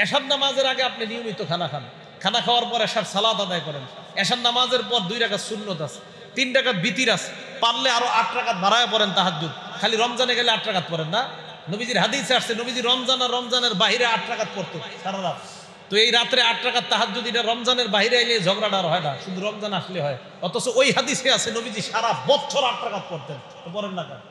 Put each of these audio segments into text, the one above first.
এশার নামাজের আগে আপনি নিয়মিত খানা খান, খানা খাওয়ার পর এশার সালাত আদায় করেন, এশার নামাজের পর 2 রাকাত সুন্নত আছে, 3 রাকাত বিতির আছে, পারলে আরো 8 রাকাত বাড়ায় পড়েন তাহাজ্জুদ। খালি রমজানে গেলে 8 রাকাত পড়েন না? নবীজির হাদিসে আসছে নবীজি রমজান আর রমজানের বাইরে 8 রাকাত পড়তো সারা রাত। তো এই রাত্রে 8 রাকাত তাহাজ্জুদ, এটা রমজানের বাইরে এলে ঝগড়াটা আর হয় না, শুধু রমজান আসলে হয়। অথচ ওই হাদিসে আছে নবীজি সারা বছর 8 রাকাত পড়তেন, তো পড়েন না কেন?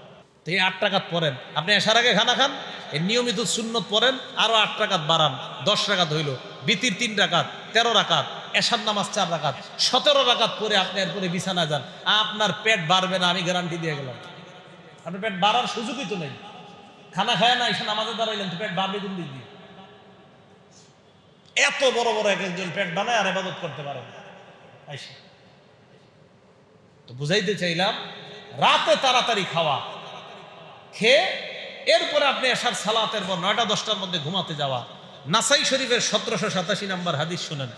তো এই 8 রাকাত পড়েন, আপনি এশার আগে খানা খান, এই নিয়মিত সুন্নত পড়েন, আরো 8 রাকাত বাড়ান, 10 রাকাত হইল, বিতির 3 রাকাত, 13 রাকাত, এশার নামাজ 4 রাকাত, 17 রাকাত পরে আপনি এরপরে বিছানা যান, আপনার পেট বাড়বে না, আমি গ্যারান্টি দিয়ে গেলাম। আপনার পেট বাড়ার সুযোগই তো নেই। খানা খায় না এসে নামাজে দাঁড়াইলেন, তো পেট বাড়বে কোন দিক দিয়ে? এত বড় বড় এক একজন পেট বানায় আর ইবাদত করতে পারে না। তো বুঝাইতে চাইলাম, রাতে তাড়াতাড়ি খাওয়া, খেয়ে এরপরে আপনি এশার সালাতের পর 9টা 10টার মধ্যে ঘুমাতে যাওয়া। নাসাই শরীফের 1787 নম্বর হাদিস শুনেন,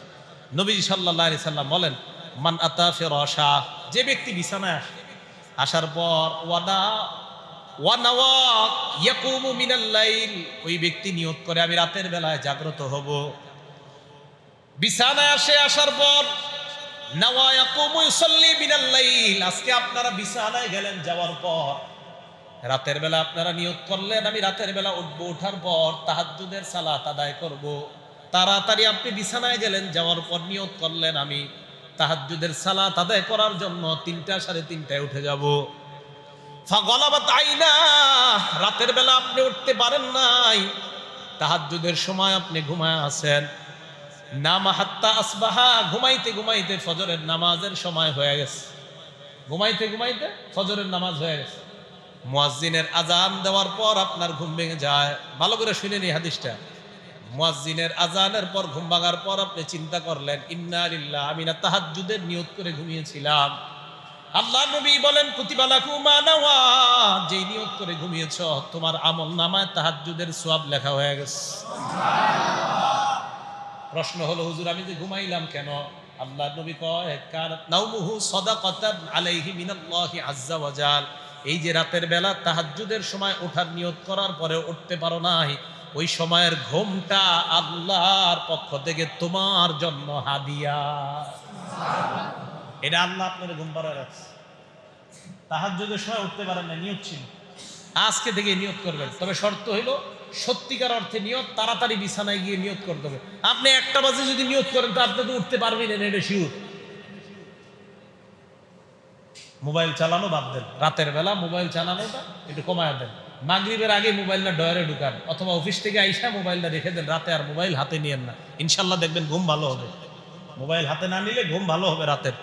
নবীজি সাল্লাল্লাহু আলাইহি সাল্লাম বলেন, মান আতা ফিরাশা, যে ব্যক্তি বিছানায় আসে, আসার পর ওয়ানাওয়া ইয়াকুমু মিনাল লাইল, ওই ব্যক্তি নিয়ত করে আমি রাতের বেলায় জাগ্রত হব। বিছানায় আসে, আসার পর নাওয়া ইয়াকুমু ইউসাল্লি মিনাল লাইল, আজকে আপনারা বিছানায় গেলেন, যাওয়ার পর রাতের বেলা আপনারা নিয়ত করলেন আমি রাতের বেলা উঠবো, ওঠার পর তাহাজ্জুদের সালাত আদায় করব। তাড়াতাড়ি আপনি বিছানায় গেলেন, যাওয়ার পর নিয়ত করলেন আমি তাহাজ্জুদের সালাত আদায় করার জন্য 3টা 3:30টায় উঠে যাব। ফাগলাবাত আইনা, রাতের বেলা আপনি উঠতে পারেন নাই, তাহাজ্জুদের সময় আপনি ঘুমায় আছেন। নামা হাত্তা আসবাহা, ঘুমাইতে ঘুমাইতে ফজরের নামাজের সময় হয়ে গেছে, ঘুমাইতে ঘুমাইতে ফজরের নামাজ হয়ে গেছে। মুয়াজ্জিনের আজান দেওয়ার পর আপনার ঘুম ভেঙে যায়। ভালো করে শুনেন এই হাদিসটা। মুয়াজ্জিনের আজানের পর ঘুম ভাঙার পর আপনি চিন্তা করলেন, ইন্না লিল্লাহ, আমি না তাহাজ্জুদের নিয়ত করে ঘুমিয়েছিলাম। আল্লাহ নবী বলেন, কুতিবা লাকুম মা নাওয়া, যেই নিয়ত করে ঘুমিয়েছ তোমার আমল নামায় তাহাজ্জুদের সওয়াব লেখা হয়ে গেছে। প্রশ্ন হলো, হুজুর আমি যে ঘুমাইলাম কেন? আল্লাহ নবী কয়, কানাত নাওমুহু সাদাকাতান আলাইহি মিনাল্লাহি আযজা ওয়া জাল, এই যে রাতের বেলা তাহাজ্জুদের সময় ওঠার নিয়ত করার পরে উঠতে পারো নাই, ওই সময়ের ঘুমটা আল্লাহর পক্ষ থেকে তোমার জন্য হাদিয়া। এটা আল্লাহ আপনার ঘুম পাড়ায় রাখছে। তাহাজ্জুদের সময় উঠতে পারেন না, নিয়ত ছিল, আজকে থেকে নিয়ত করবেন। তবে শর্ত হইলো সত্যিকার অর্থে নিয়ত, তাড়াতাড়ি বিছানায় গিয়ে নিয়ত করতে হবে। আপনি 1টা বাজে যদি নিয়ত করেন তো আপনি তো উঠতে পারবেন না, এটা শিওর। মোবাইল চালানো বাদ দেন, রাতের বেলা মোবাইল চালানোটা একটু কমায় দেন। মাগরিবের আগে মোবাইলটা ডয়ারে ঢুকান, অথবা অফিস থেকে আইসা মোবাইলটা রেখে দেন, রাতে আর মোবাইল হাতে নিয়েন না। ইনশাল্লাহ দেখবেন ঘুম ভালো হবে। মোবাইল হাতে না নিলে ঘুম ভালো হবে রাতের।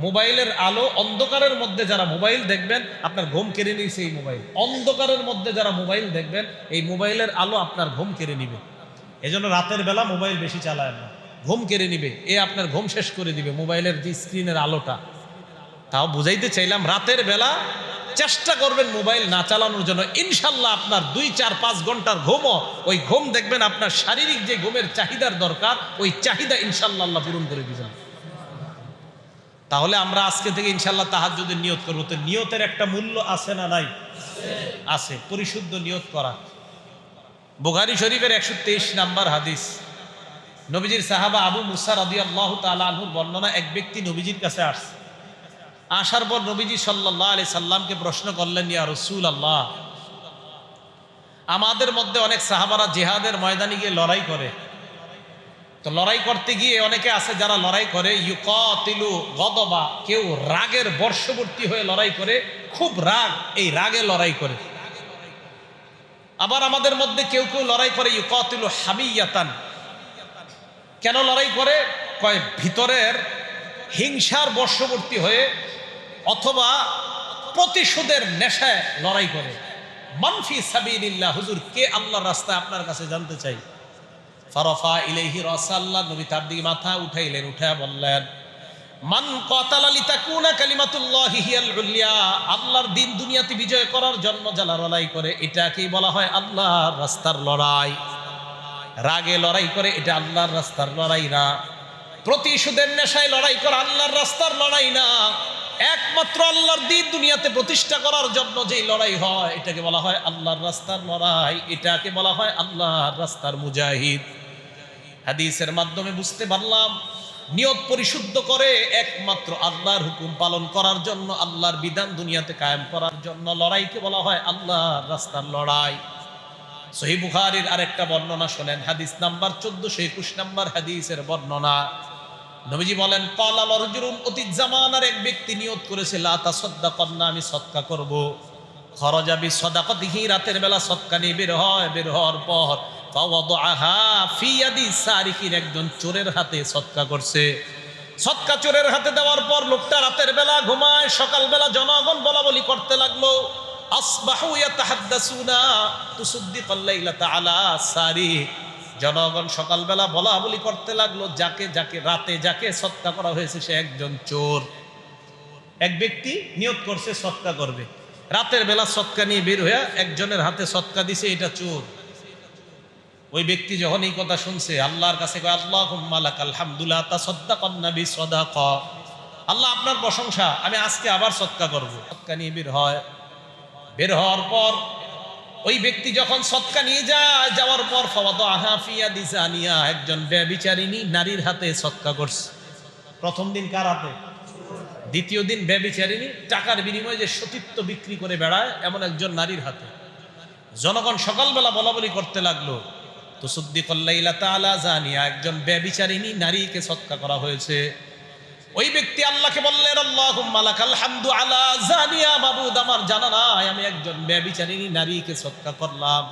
মোবাইলের আলো, অন্ধকারের মধ্যে যারা মোবাইল দেখবেন আপনার ঘুম কেড়ে নিয়েছে এই মোবাইল। অন্ধকারের মধ্যে যারা মোবাইল দেখবেন এই মোবাইলের আলো আপনার ঘুম কেড়ে নিবে। এজন্য রাতের বেলা মোবাইল বেশি চালায় না, ঘুম কেড়ে নিবে, আপনার ঘুম শেষ করে দিবে মোবাইলের যে স্ক্রিনের আলোটা। তাও বুঝাইতে চাইলাম, রাতের বেলা চেষ্টা করবেন মোবাইল না চালানোর জন্য। ইনশাল্লাহ আপনার 2, 4, 5 ঘন্টার ঘুমও, ওই ঘুম দেখবেন আপনার শারীরিক যে ঘুমের চাহিদার দরকার, ওই চাহিদা ইনশাল্লাহ আল্লাহ পূরণ করে দিবেন। তাহলে আমরা আজকে থেকে ইনশাল্লাহ তাহাজ্জুদের নিয়ত করবো। তো নিয়তের একটা মূল্য আছে না নাই? আছে। পরিশুদ্ধ নিয়ত করা। বুখারী শরীফের 123 নম্বর হাদিস, নবীজির সাহাবা আবু মুসা রাদিয়াল্লাহু তাআলা আনহুর বর্ণনা, এক ব্যক্তি নবীজির কাছে আসছে। আসার পর নবীজি সাল্লাল্লাহু আলাইহি সাল্লামকে প্রশ্ন করলেন, ইয়া রাসূলুল্লাহ, আমাদের মধ্যে অনেক সাহাবারা জিহাদের ময়দানে গিয়ে লড়াই করে। তো লড়াই করতে গিয়ে অনেকে আছে যারা লড়াই করে ইউকাতিলু গদবা, কেউ রাগের বর্ষবর্তী হয়ে লড়াই করে, খুব রাগ, এই রাগে লড়াই করে। আবার আমাদের মধ্যে কেউ কেউ লড়াই করে ইউকাতিলু হামিয়াতান। কেন লড়াই করে? কয় ভিতরের হিংসার বর্ষবর্তী হয়ে, অথবা প্রতিশোধের নেশায় লড়াই করে। মানফি সাবিলিল্লাহ, হুজুর কে আল্লাহর রাস্তায় আপনার কাছে জানতে চাই। ফারাফা ইলাইহি রাসাল্লাহ, নবী তার দিকে মাথা উঠাইলেন, উঠায়া বললেন, মান কাতালা লিতাকুনা কালিমাতুল্লাহি হিয়াল উলিয়া, আল্লাহর দিন দুনিয়াতে বিজয় করার জন্য যারা লড়াই করে, এটাকেই বলা হয় আল্লাহর রাস্তার লড়াই। রাগে লড়াই করে, এটা আল্লাহর রাস্তার লড়াই না। প্রতিশোধের নেশায় লড়াই করা আল্লাহর রাস্তার লড়াই না। একমাত্র আল্লাহর দিন দুনিয়াতে প্রতিষ্ঠা করার জন্য যেই লড়াই হয়, এটাকে বলা হয় আল্লাহর রাস্তার লড়াই, এটাকে বলা হয় আল্লাহর রাস্তার মুজাহিদ। হাদিসের মাধ্যমে বুঝতে পারলাম নিয়ত পরিশুদ্ধ করে একমাত্র আল্লাহর হুকুম পালন করার জন্য, আল্লাহর বিধান দুনিয়াতে কায়েম করার জন্য লড়াইকে বলা হয় আল্লাহর রাস্তার লড়াই। সহিহ বুখারীর আরেকটা বর্ণনা শোনেন, হাদিস নাম্বার 1421 নম্বর হাদিসের বর্ণনা। নবীজি বলেন, ক্বালা রাজুলুন, অতীত জামানার এক ব্যক্তি নিয়ত করেছে, লা তাসাদদাকান্না, আমি সদকা করব। খরাজা বিসদাকাতিহি, রাতের বেলা সদকা নিয়ে বের হয়। বের হওয়ার পর ফাওয়াদাহা ফি ইয়াদি সারিকিন, একজন চোরের হাতে সদকা করছে। সদকা চোরের হাতে দেওয়ার পর লোকটা রাতের বেলা ঘুমায়, সকালবেলা জনগণ বলাবলি করতে লাগলো, আসবাহু ইয়াতাহাদ্দাসুনা তুসাদ্দিকাল লাইলাতা আলা সারিক। জনগণ সকালবেলা বলা বলি করতে লাগলো, যাকে যাকে রাতে যাকে সৎকা করা হয়েছে সে একজন চোর। এক ব্যক্তি নিয়ত করছে সৎকা করবে, রাতের বেলা সৎকা নিয়ে বের হয়ে একজনের হাতে সৎকা দিছে, এটা চোর। ওই ব্যক্তি যখন এই কথা শুনছে আল্লাহর কাছে কয়, আল্লাহুম্মা লাকাল হামদু লা তাসাদদাকান্না বিসাদাকা, আল্লাহ আপনার প্রশংসা, আমি আজকে আবার সৎকা করব। সৎকা নিয়ে বের হয়। বের হওয়ার পর ওই ব্যক্তি যখন সদকা নিয়ে যায়, যাওয়ার পর ফাওয়াদাহা ফি ইয়াদি জানিয়া, একজন ব্যভিচারিণী নারীর হাতে সদকা করছে। প্রথম দিন কার হাতে? দ্বিতীয় দিন ব্যভিচারিণী টাকার বিনিময়ে যে সতীত্ব বিক্রি করে বেড়ায় এমন একজন নারীর হাতে। জনগণ সকালবেলা বলাবলি করতে লাগলো, তুসাদ্দিকাল লাইলাতা আলা জানিয়া, একজন ব্যভিচারিণী নারীকে সদকা করা হয়েছে। ওই ব্যক্তি আল্লাহকে বললেন, আল্লাহুম্মা লাকাল হামদু আলা জানিয়া, মাবুদ আমার জানা নাই আমি একজন ব্যভিচারিণী নারীকে সদকা করলাম।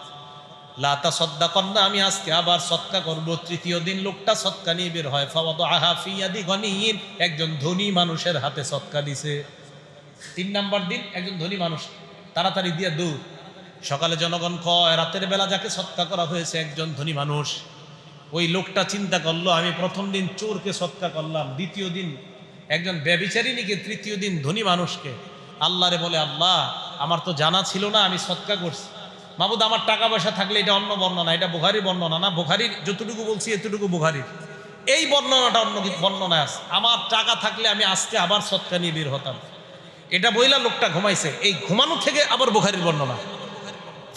লা তাসাদদাকান্না, আমি আজকে আবার সদকা করব। তৃতীয় দিন লোকটা সদকা নিয়ে বের হয়, ফাওয়াদাহা ফি ইয়াদি গনিয়িন, একজন ধনী মানুষের হাতে সদকা দিছে। 3 নাম্বার দিন একজন ধনী মানুষ তাড়াতাড়ি দিয়া দৌড়। সকালে জনগণ কয়, রাতের বেলা যাকে সদকা করা হয়েছে একজন ধনী মানুষ। ওই লোকটা চিন্তা করলো, আমি প্রথম দিন চোরকে সদকা করলাম, দ্বিতীয় দিন একজন ব্যভিচারিণীকে, তৃতীয় দিন ধনী মানুষকে। আল্লাহরে বলে, আল্লাহ আমার তো জানা ছিল না, আমি সদকা করছি। মাবুদ আমার টাকা পয়সা থাকলে, এটা অন্য বর্ণনা, এটা বুখারীর বর্ণনা না, বুখারীর যতটুকু বলছি এতটুকু বুখারীর। এই বর্ণনাটা অন্য বর্ণনায় আছে, আমার টাকা থাকলে আমি আজকে আবার সদকা নিয়ে বের হতাম। এটা বইলা লোকটা ঘুমাইছে, এই ঘুমানো থেকে আবার বুখারীর বর্ণনা।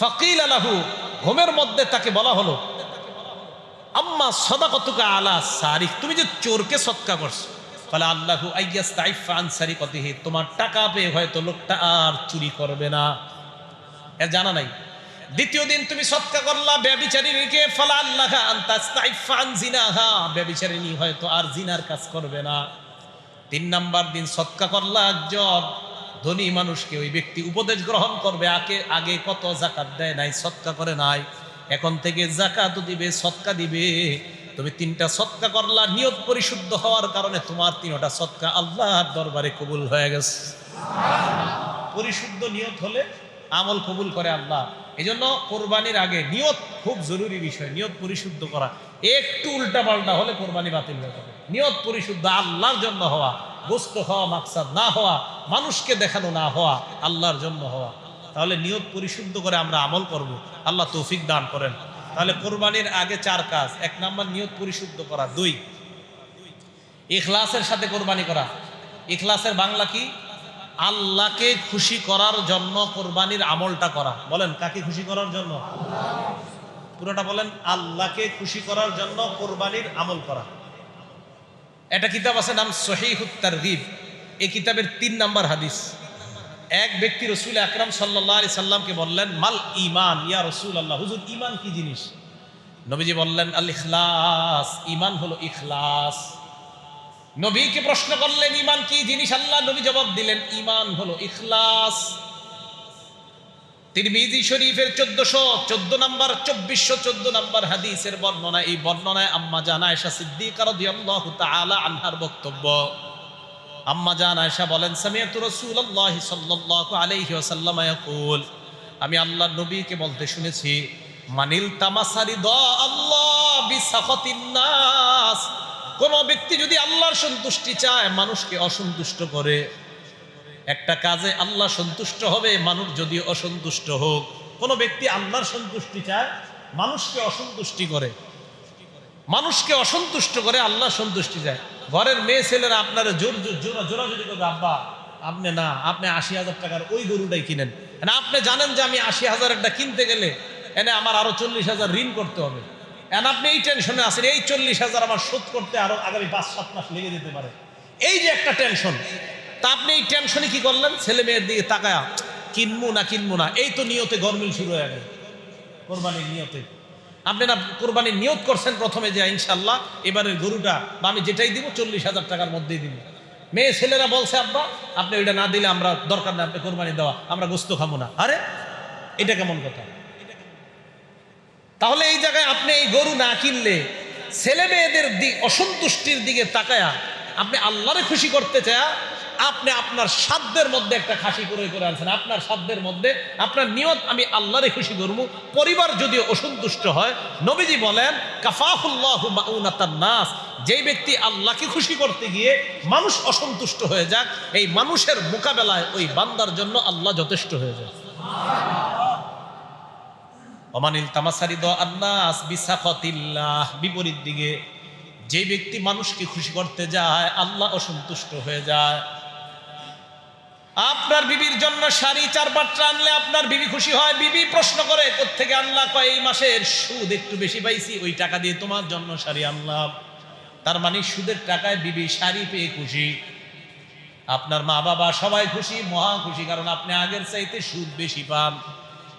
ফাকিল আলাহু, ঘুমের মধ্যে তাকে বলা হলো, আম্মা সাদাকাতুকা আলা সারিক, তুমি যে চোরকে সদকা করছো, ফালা আল্লাহু আইয়াস্তাইফা আন সারিকাতিহি, তোমার টাকা পেয়ে হয়তো লোকটা আর চুরি করবে না, এর জানা নাই। দ্বিতীয় দিন তুমি সদকা করলা ব্যভিচারিণীকে, ফালা আল্লাহা আন তাস্তাইফা আন জিনাহা, ব্যভিচারিণী হয়তো আর জিনার কাজ করবে না। 3 নাম্বার দিন সদকা করলা একজন ধনী মানুষকে, ওই ব্যক্তি উপদেশ গ্রহণ করবে, আগে কত যাকাত দেয় নাই, সদকা করে নাই, এখন থেকে যাকাতও দিবে, সদকা দিবে। তুমি 3টা সদকা করলা, নিয়ত পরিশুদ্ধ হওয়ার কারণে তোমার 3টা সদকা আল্লাহর দরবারে কবুল হয়ে গেছে। পরিশুদ্ধ নিয়ত হলে আমল কবুল করে আল্লাহ। এজন্য কোরবানির আগে নিয়ত খুব জরুরি বিষয়, নিয়ত পরিশুদ্ধ করা। একটু উল্টা পাল্টা হলে কোরবানি বাতিল হয়ে যাবে। নিয়ত পরিশুদ্ধ, আল্লাহর জন্য হওয়া, গোস্ত খাওয়া মাকসাদ না হওয়া, মানুষকে দেখানো না হওয়া, আল্লাহর জন্য হওয়া। তাহলে নিয়ত পরিশুদ্ধ করে আমরা আমল করব, আল্লাহ তৌফিক দান করেন। তাহলে কোরবানির আগে 4 কাজ। 1 নাম্বার নিয়ত পরিশুদ্ধ করা, 2 ইখলাসের সাথে কোরবানি করা। ইখলাসের বাংলা কি? আল্লাহকে খুশি করার জন্য কোরবানির আমলটা করা। বলেন, কাকে খুশি করার জন্য? পুরোটা বলেন, আল্লাহকে খুশি করার জন্য কোরবানির আমল করা। একটা কিতাব আছে নাম সহিহুত তারগিব, এই কিতাবের 3 নাম্বার হাদিস। এক ব্যক্তি রাসূল আকরাম সাল্লাল্লাহু আলাইহি সাল্লামকে বললেন, মাল ঈমান ইয়া রাসূলুল্লাহ, হুজুর ঈমান কি জিনিস? নবীজি বললেন, আল ইখলাস, ঈমান হলো ইখলাস। নবীকে প্রশ্ন করলেন, ঈমান কি জিনিস? আল্লাহ নবী জবাব দিলেন, ঈমান হলো ইখলাস। তিরমিজি শরীফের 1414 নাম্বার 2414 নাম্বার হাদিসের বর্ণনা। এই বর্ণনায় আম্মা জান আয়েশা সিদ্দিকা রাদিয়াল্লাহু তাআলা আনহার বক্তব্য। আম্মা জান আয়েশা বলেন, সামিআতু রাসূলুল্লাহি সাল্লাল্লাহু আলাইহি ওয়াসাল্লাম ইয়াকুল, আমি আল্লাহর নবীকে বলতে শুনেছি, মানিল তামাসারিদা আল্লাহ বিসাখাতিন নাস, কোন ব্যক্তি যদি আল্লাহর সন্তুষ্টি চায়, মানুষকে অসন্তুষ্ট করে, একটা কাজে আল্লাহ সন্তুষ্ট হবে, মানুষ যদি অসন্তুষ্ট হোক। কোন ব্যক্তি আল্লাহর সন্তুষ্টি চায়, মানুষকে অসন্তুষ্টি করে, মানুষকে অসন্তুষ্ট করে আল্লাহ সন্তুষ্টি চায়। ঘরের মেয়ে ছেলেরা আপনারা জোরাজোরি করবে, আব্বা আপনি না, আপনি 80,000 টাকার ওই গরুটাই কিনেন। আপনি জানেন যে আমি 80,000 একটা কিনতে গেলে এনে আমার আরো 40,000 ঋণ করতে হবে। এখন আপনি এই টেনশনে আছেন, এই 40,000 আমার শোধ করতে আরো আগামী 5-7 মাস লেগে যেতে পারে, এই যে একটা টেনশন। তা আপনি এই টেনশনে কি করলেন? ছেলে মেয়ের দিকে তাকায়া কিনবো না, এই তো নিয়তে গরমিল শুরু হয়ে গেল। কোরবানির নিয়তে আপনি না কোরবানির নিয়ত করছেন প্রথমে যে ইনশাল্লাহ এবারের গরুটা বা আমি যেটাই দিব 40,000 টাকার মধ্যেই দিব। মেয়ে ছেলেরা বলছে আব্বা আপনি ওইটা না দিলে আমরা দরকার নেই, আপনি কোরবানি দেওয়া, আমরা গোস্ত খাবো না। আরে এটা কেমন কথা? তাহলে এই জায়গায় আপনি এই গরু না কিনলে ছেলে মেয়েদের অসন্তুষ্টির দিকে তাকায়া আপনি আল্লাহরে খুশি করতে চায় আপনি আপনার সাধ্যের মধ্যে একটা খাসি করে আনছেন, আপনার সাধ্যের মধ্যে আপনার নিয়ত আমি আল্লাহরে খুশি করবো। পরিবার যদি অসন্তুষ্ট হয়, নবীজি বলেন কাফাহুল্লাহু মাউনাতান নাস, যেই ব্যক্তি আল্লাহকে খুশি করতে গিয়ে মানুষ অসন্তুষ্ট হয়ে যাক, এই মানুষের মোকাবেলায় ওই বান্দার জন্য আল্লাহ যথেষ্ট হয়ে যায়। ওমানিল তামাসারিদ আন্নাস বিসাখাতিল্লাহ, বিপরীত দিকে যে ব্যক্তি মানুষকে খুশি করতে যায় আল্লাহ অসন্তুষ্ট হয়ে যায়। আপনার বিবির জন্য শাড়ি 4-5টা আনলে আপনার বিবি খুশি হয়, বিবি প্রশ্ন করে কোত্থেকে আল্লাহ? কয় এই মাসের সুদ একটু বেশি পাইছি, ওই টাকা দিয়ে তোমার জন্য শাড়ি আনলাম। তার মানে সুদের টাকায় বিবি শাড়ি পেয়ে খুশি। আপনার মা বাবা সবাই খুশি, মহা খুশি, কারণ আপনি আগের চাইতে সুদ বেশি পান।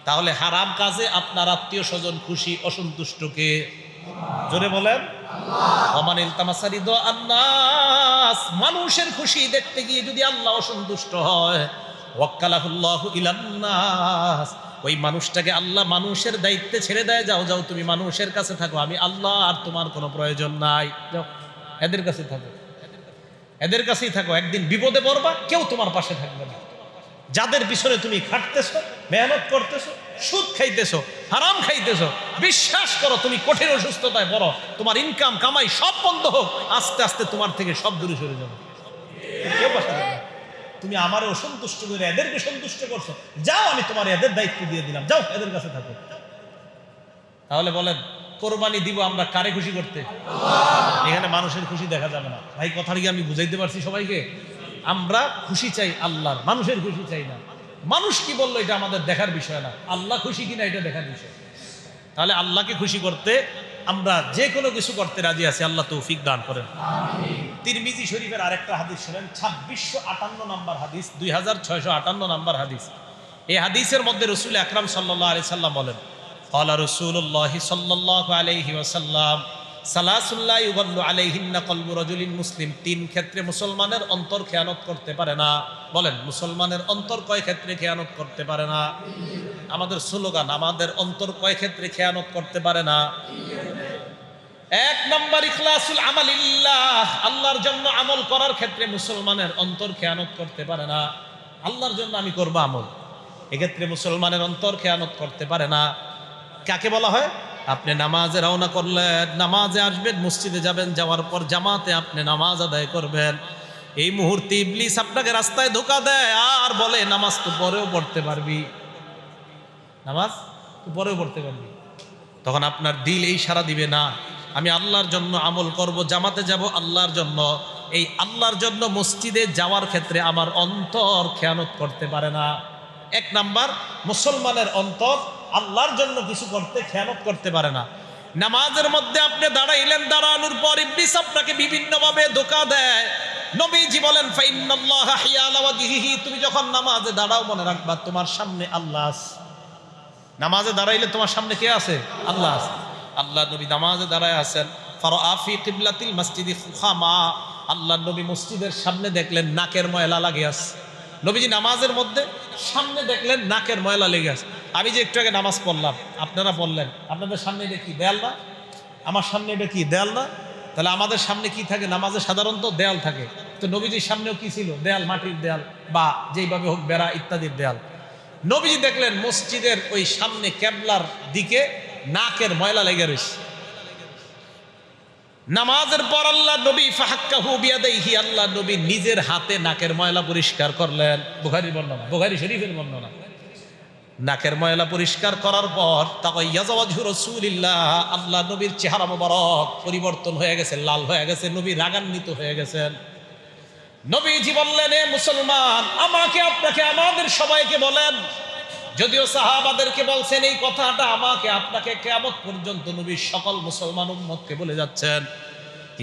তাহলে হারাম কাজে আপনার আত্মীয় স্বজন খুশি, অসন্তুষ্টকে জোরে বলেন ওমানিল তামাসারিদ আন্নাস, মানুষের খুশি দেখতে গিয়ে যদি আল্লাহ অসন্তুষ্ট হয়, ওয়াক্কালাহুল্লাহু ইলান নাস, ওই মানুষটাকে আল্লাহ মানুষের দায়িত্বে ছেড়ে দেয়, যাও তুমি মানুষের কাছে থাকো, আমি আল্লাহ আর তোমার কোনো প্রয়োজন নাই, যাও এদের কাছে থাকো, এদের কাছেই থাকো। একদিন বিপদে পড়বা, কেউ তোমার পাশে থাকবে না। যাদের পিছনে তুমি খাটতেছো, মেহনত করতেছো, সুদ খাইতেছো, হারাম খাইতেছো, বিশ্বাস করো তুমি কঠিন অসুস্থতায় পড়ো, তোমার ইনকাম কামাই সব বন্ধ হোক, আস্তে আস্তে তোমার থেকে সব দূরে সরে যাবে। কেউ পাশে থাকবে না। তুমি আমার অসন্তুষ্ট করে এদেরকে সন্তুষ্ট করছো, যাও আমি তোমার এদের দায়িত্ব দিয়ে দিলাম, যাও এদের কাছে থাকো। তাহলে বলেন কোরবানি দিব আমরা কারে খুশি করতে? এখানে মানুষের খুশি দেখা যাবে না। ভাই কথাটা কি আমি বুঝাইতে পারছি সবাইকে? আমরা খুশি চাই আল্লাহর, মানুষের খুশি চাই না। মানুষ কি বললো এটা আমাদের দেখার বিষয় না, আল্লাহ খুশি কিনা এটা দেখার বিষয়। তাহলে আল্লাহকে খুশি করতে আমরা যে কোনো কিছু করতে রাজি আছি, আল্লাহ তৌফিক দান করেন। তিরমিজি শরীফের আরেকটা হাদিস শুনেন, 2658 নম্বর হাদিস, 2658 নম্বর হাদিস। এই হাদিসের মধ্যে রাসূল আকরাম সাল্লাল্লাহু আলাইহি সাল্লাম বলেন, ক্বালা রাসূলুল্লাহ সাল্লাল্লাহু আলাইহি ওয়াসাল্লাম সালাসুল্লাহ ইউগাল্লু আলাইহিন্না কলবু রাজুলিন মুসলিম, 3 ক্ষেত্রে মুসলমানের অন্তর খেয়ানত করতে পারে না। বলেন মুসলমানের অন্তর কয় ক্ষেত্রে খেয়ানত করতে পারে না? আমাদের স্লোগান, আমাদের অন্তর কয় ক্ষেত্রে খেয়ানত করতে পারে না? 1 নম্বর ইখলাসুল আমালিল্লাহ, আল্লাহর জন্য আমল করার ক্ষেত্রে মুসলমানের অন্তর খেয়ানত করতে পারে না। আল্লাহর জন্য আমি করব আমল, এক্ষেত্রে মুসলমানের অন্তর খেয়ানত করতে পারে না। কাকে বলা হয়? আপনি নামাজে রওনা করলেন, নামাজে আসবেন, মসজিদে যাবেন, যাওয়ার পর জামাতে আপনি নামাজ আদায় করবেন। এই মুহূর্তে ইবলিস আপনাকে রাস্তায় ধোঁকা দেয় আর বলে নামাজ তো পরেও পড়তে পারবি, নামাজ তো পরেও পড়তে পারবি। তখন আপনার দিল এই সাড়া দিবে, না আমি আল্লাহর জন্য আমল করব, জামাতে যাব আল্লাহর জন্য। এই আল্লাহর জন্য মসজিদে যাওয়ার ক্ষেত্রে আমার অন্তর খেয়ানত করতে পারে না। 1 নাম্বার, মুসলমানের অন্তর আল্লাহর জন্য কিছু করতে খেয়ানত করতে পারে না। নামাজের মধ্যে আপনি দাঁড়াইলেন, দাঁড়ানোর পর ইবলিস আপনাকে বিভিন্নভাবে ধোঁকা দেয়। নবীজি বলেন ফাইন্নাল্লাহা হিয়ালা ওয়াজহিহি, তুমি যখন নামাজে দাঁড়াও মনে রাখবা তোমার সামনে আল্লাহ আছে। নামাজে দাঁড়াইলে তোমার সামনে কে আছে? আল্লাহ আছে। আল্লাহ নবী নামাজে দাঁড়ায় আছেন, ফারাআ ফি কিবলাতিল মসজিদি খুখামা, আল্লাহ নবী মসজিদের সামনে দেখলেন নাকের ময়লা লাগে আছে। নবীজি নামাজের মধ্যে সামনে দেখলেন নাকের ময়লা লেগে আছে। আমি যে একটু আগে নামাজ পড়লাম, আপনারা বললেন আপনাদের সামনে এটা কি দেয়াল না? আমার সামনে এটা কি দেয়াল না? তাহলে আমাদের সামনে কি থাকে? নামাজে সাধারণত দেয়াল থাকে। তো নবীজির সামনেও কি ছিল? দেয়াল, মাটির দেয়াল বা যেইভাবে হোক বেড়া ইত্যাদির দেয়াল। নবীজি দেখলেন মসজিদের ওই সামনে কেবলার দিকে নাকের ময়লা লেগে রয়েছে। নামাজের পর আল্লাহ নবী ফাহাক্কাহু বিয়াদাইহি, আল্লাহ নবী নিজের হাতে নাকের ময়লা পরিষ্কার করলেন। বুখারীর বর্ণনা, বুখারী শরীফের বর্ণনা। নাকের ময়লা পরিষ্কার করার পর তাকাইয়াযা ওয়াজহু রাসূলিল্লাহ, আল্লাহ নবীর চেহারা মোবারক পরিবর্তন হয়ে গেছে, লাল হয়ে গেছে, নবী রাগান্বিত হয়ে গেছেন। নবীজি বললেন, এ মুসলমান, আমাকে আপনাকে আমাদের সবাইকে বলেন যদিও সাহাবাদেরকে বলছেন এই কথাটা আমাকে আপনাকে কিয়ামত পর্যন্ত নবীর সকল মুসলমান উম্মতকে বলে যাচ্ছেন,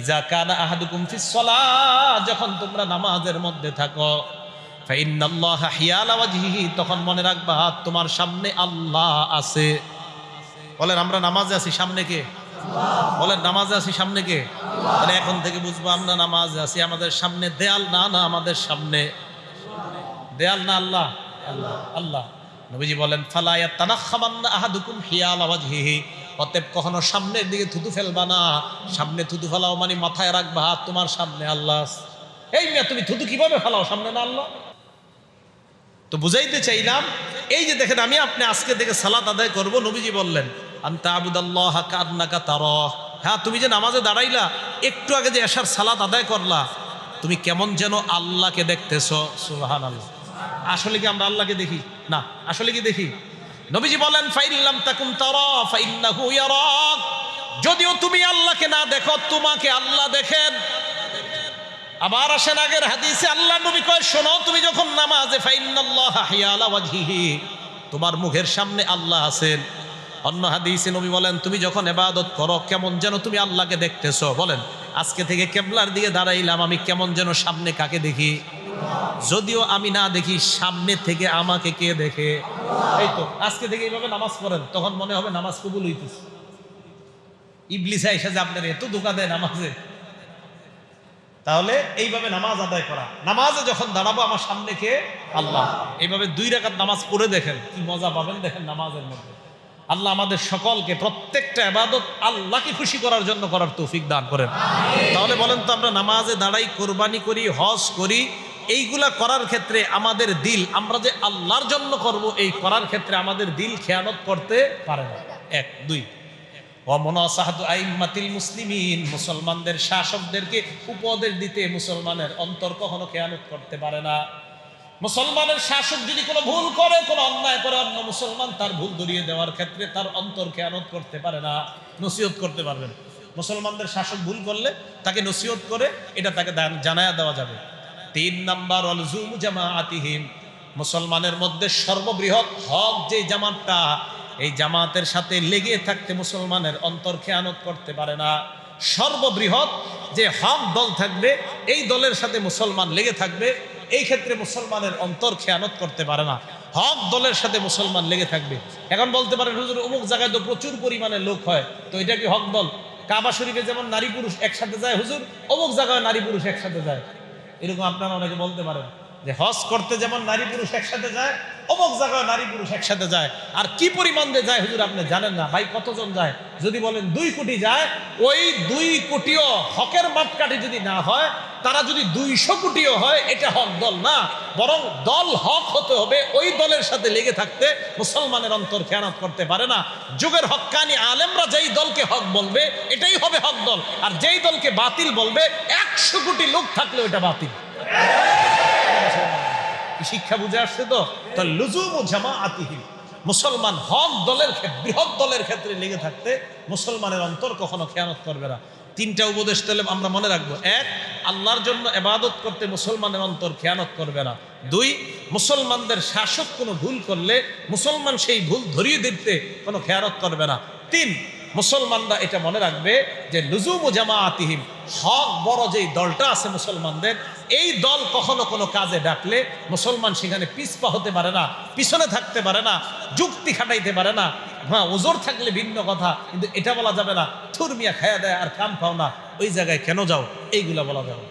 ইজা কানা আহাদুকুম ফিস সালাহ, যখন তোমরা নামাজের মধ্যে থাকো, ফাইন্নাল্লাহা হিয়ালা ওয়াজহিহি, তখন মনে রাখবা তোমার সামনে আল্লাহ আছে। বলেন আমরা নামাজে আছি, সামনে কে? বলেন নামাজে আছি, সামনে কে? তাহলে এখন থেকে বুঝবো আমরা নামাজে আছি, আমাদের সামনে দেয়াল না, না আমাদের সামনে দেয়াল না আল্লাহ, আল্লাহ আল্লাহ। নবীজি বলেন ফালা ইয়াতানাখামান্না আহাদুকুম হিয়ালা ওয়াজহিহি, অতএব কখনো সামনের দিকে থুতু ফেলবা না। সামনে থুতু ফেলাও মানে মাথায় রাখবা তোমার সামনে আল্লাহ। এই মিয়া তুমি থুতু কিভাবে ফেলাও, সামনে না আল্লাহ? তো বুঝাইতে চাইলাম, এই যে দেখেন আমি আপনি আজকে থেকে সালাত আদায় করব, নবীজি বললেন আনতা আবুদাল্লাহ কান্নাকা তারাহ, হ্যাঁ তুমি যে নামাজে দাঁড়াইলা, একটু আগে যে এশার সালাত আদায় করলা, তুমি কেমন যেন আল্লাহকে দেখতেছো। সুবহানাল্লাহ। আসলে কি আমরা আল্লাহকে দেখি? না। আসলে কি দেখি? নবীজি বলেন ফাইল্লাম তাকুম তারা ফাইন্নাহু ইয়ারাক, যদিও তুমি আল্লাহকে না দেখো, তোমাকে আল্লাহ দেখেন। আবার আসেন আগের হাদিসে আল্লাহ নবী কয় শোনো, তুমি যখন নামাজে ফাইন্নাল্লাহা হিয়ালা ওয়াজহিহি, তোমার মুখের সামনে আল্লাহ আছেন। অন্য হাদিসে নবী বলেন তুমি যখন ইবাদত করো, কেমন যেন তুমি আল্লাহকে দেখতেছো। বলেন আজকে থেকে কিবলার দিকে দাঁড়াইলাম, আমি কেমন যেন সামনে কাকে দেখি? যদিও আমি না দেখি, সামনে থেকে আমাকে কে দেখে? এই তো আজকে থেকে এইভাবে নামাজ পড়েন, তখন মনে হবে নামাজ কবুল হইতেছে। ইবলিস এসে যে আপনার এত ধোঁকা দেয় নামাজে। তাহলে এইভাবে নামাজ আদায় করা, নামাজে যখন দাঁড়াবো আমার সামনে কে? আল্লাহ। এইভাবে 2 রাকাত নামাজ পড়ে দেখেন কি মজা পাবেন, দেখেন নামাজের মধ্যে। আল্লাহ আমাদের সকলকে প্রত্যেকটা ইবাদত আল্লাহকে খুশি করার জন্য করার তৌফিক দান করেন। তাহলে বলেন তো আমরা নামাজে দাঁড়াই, কোরবানি করি, হজ করি, এইগুলা করার ক্ষেত্রে আমাদের দিল, আমরা যে আল্লাহর জন্য করব এই করার ক্ষেত্রে আমাদের দিল খেয়ানত করতে পারে না। 1 2 ওয়ামুনাসাহাতু আইম্মাতিল মুসলিমিন, মুসলমানদের শাসকদেরকে উপদেশ দিতে মুসলমানের অন্তর কখনো খেয়ানত করতে পারে না। মুসলমানের শাসক যদি কোনো ভুল করে, কোনো অন্যায় করে, অন্য মুসলমান তার ভুল ধরিয়ে দেওয়ার ক্ষেত্রে তার অন্তর খেয়ানত করতে পারে না, নসিহত করতে পারবেন। মুসলমানদের শাসক ভুল করলে তাকে নসিহত করে এটা তাকে জানায়া দেওয়া যাবে। 3 নাম্বার অলজুমু জামাআতিহিম, মুসলমানের মধ্যে সর্ববৃহৎ হক যে জামাতটা, এই জামাতের সাথে লেগে থাকতে মুসলমানের অন্তর খেয়ানত করতে পারে না। সর্ববৃহৎ যে হক দল থাকবে, এই দলের সাথে মুসলমান লেগে থাকবে, এই ক্ষেত্রে মুসলমানের অন্তর খেয়ানত করতে পারে না। হক দলের সাথে মুসলমান লেগে থাকবে। এখন বলতে পারেন হুজুর অমুক জায়গায় তো প্রচুর পরিমাণে লোক হয়, তো এটা কি হক দল? কাবা শরীফে যেমন নারী পুরুষ একসাথে যায় হুজুর, অমুক জায়গায় নারী পুরুষ একসাথে যায়। এরকম আপনারা অনেকে বলতে পারেন যে হজ করতে যেমন নারী পুরুষ একসাথে যায়, অমুক জায়গায় নারী পুরুষ একসাথে যায়। আর কি পরিমাণ দিয়ে যায় হুজুর আপনি জানেন না। ভাই কতজন যায়? যদি বলেন 2 কোটি যায়, ওই 2 কোটিও হকের মাপকাঠি যদি না হয়, তারা যদি 200 কোটিও হয়, এটা হক দল না, বরং দল হক হতে হবে। ওই দলের সাথে লেগে থাকতে মুসলমানের অন্তর খেয়ানত করতে পারে না। যুগের হক্কানি আলেমরা যেই দলকে হক বলবে এটাই হবে হক দল, আর যেই দলকে বাতিল বলবে 100 কোটি লোক থাকলে ওটা বাতিল। শিক্ষা বুঝে আসছে তো? লুজুমু জামাআতিহিম, মুসলমান হক দলের বৃহৎ দলের ক্ষেত্রে লেগে থাকতে মুসলমানের অন্তর কখনো খেয়ানত করবে না। 3টা উপদেশ তাহলে আমরা মনে রাখবো। 1, আল্লাহর জন্য ইবাদত করতে মুসলমানের অন্তর খেয়ানত করবে না। 2, মুসলমানদের শাসক কোনো ভুল করলে মুসলমান সেই ভুল ধরিয়ে দিতে কোনো খেয়ানত করবে না। 3, মুসলমানরা এটা মনে রাখবে যে লুজুমু জামাআতিহিম, হক বড় যেই দলটা আছে মুসলমানদের, এই দল কখনো কোনো কাজে ডাকলে মুসলমান সেখানে পিছপা হতে পারে না, পিছনে থাকতে পারে না, যুক্তি খাটাইতে পারে না। হ্যাঁ ওজোর থাকলে ভিন্ন কথা, কিন্তু এটা বলা যাবে না থুরমিয়া খায়া দেয় আর কাম পাও না, ওই জায়গায় কেন যাও, এইগুলা বলা যাবে।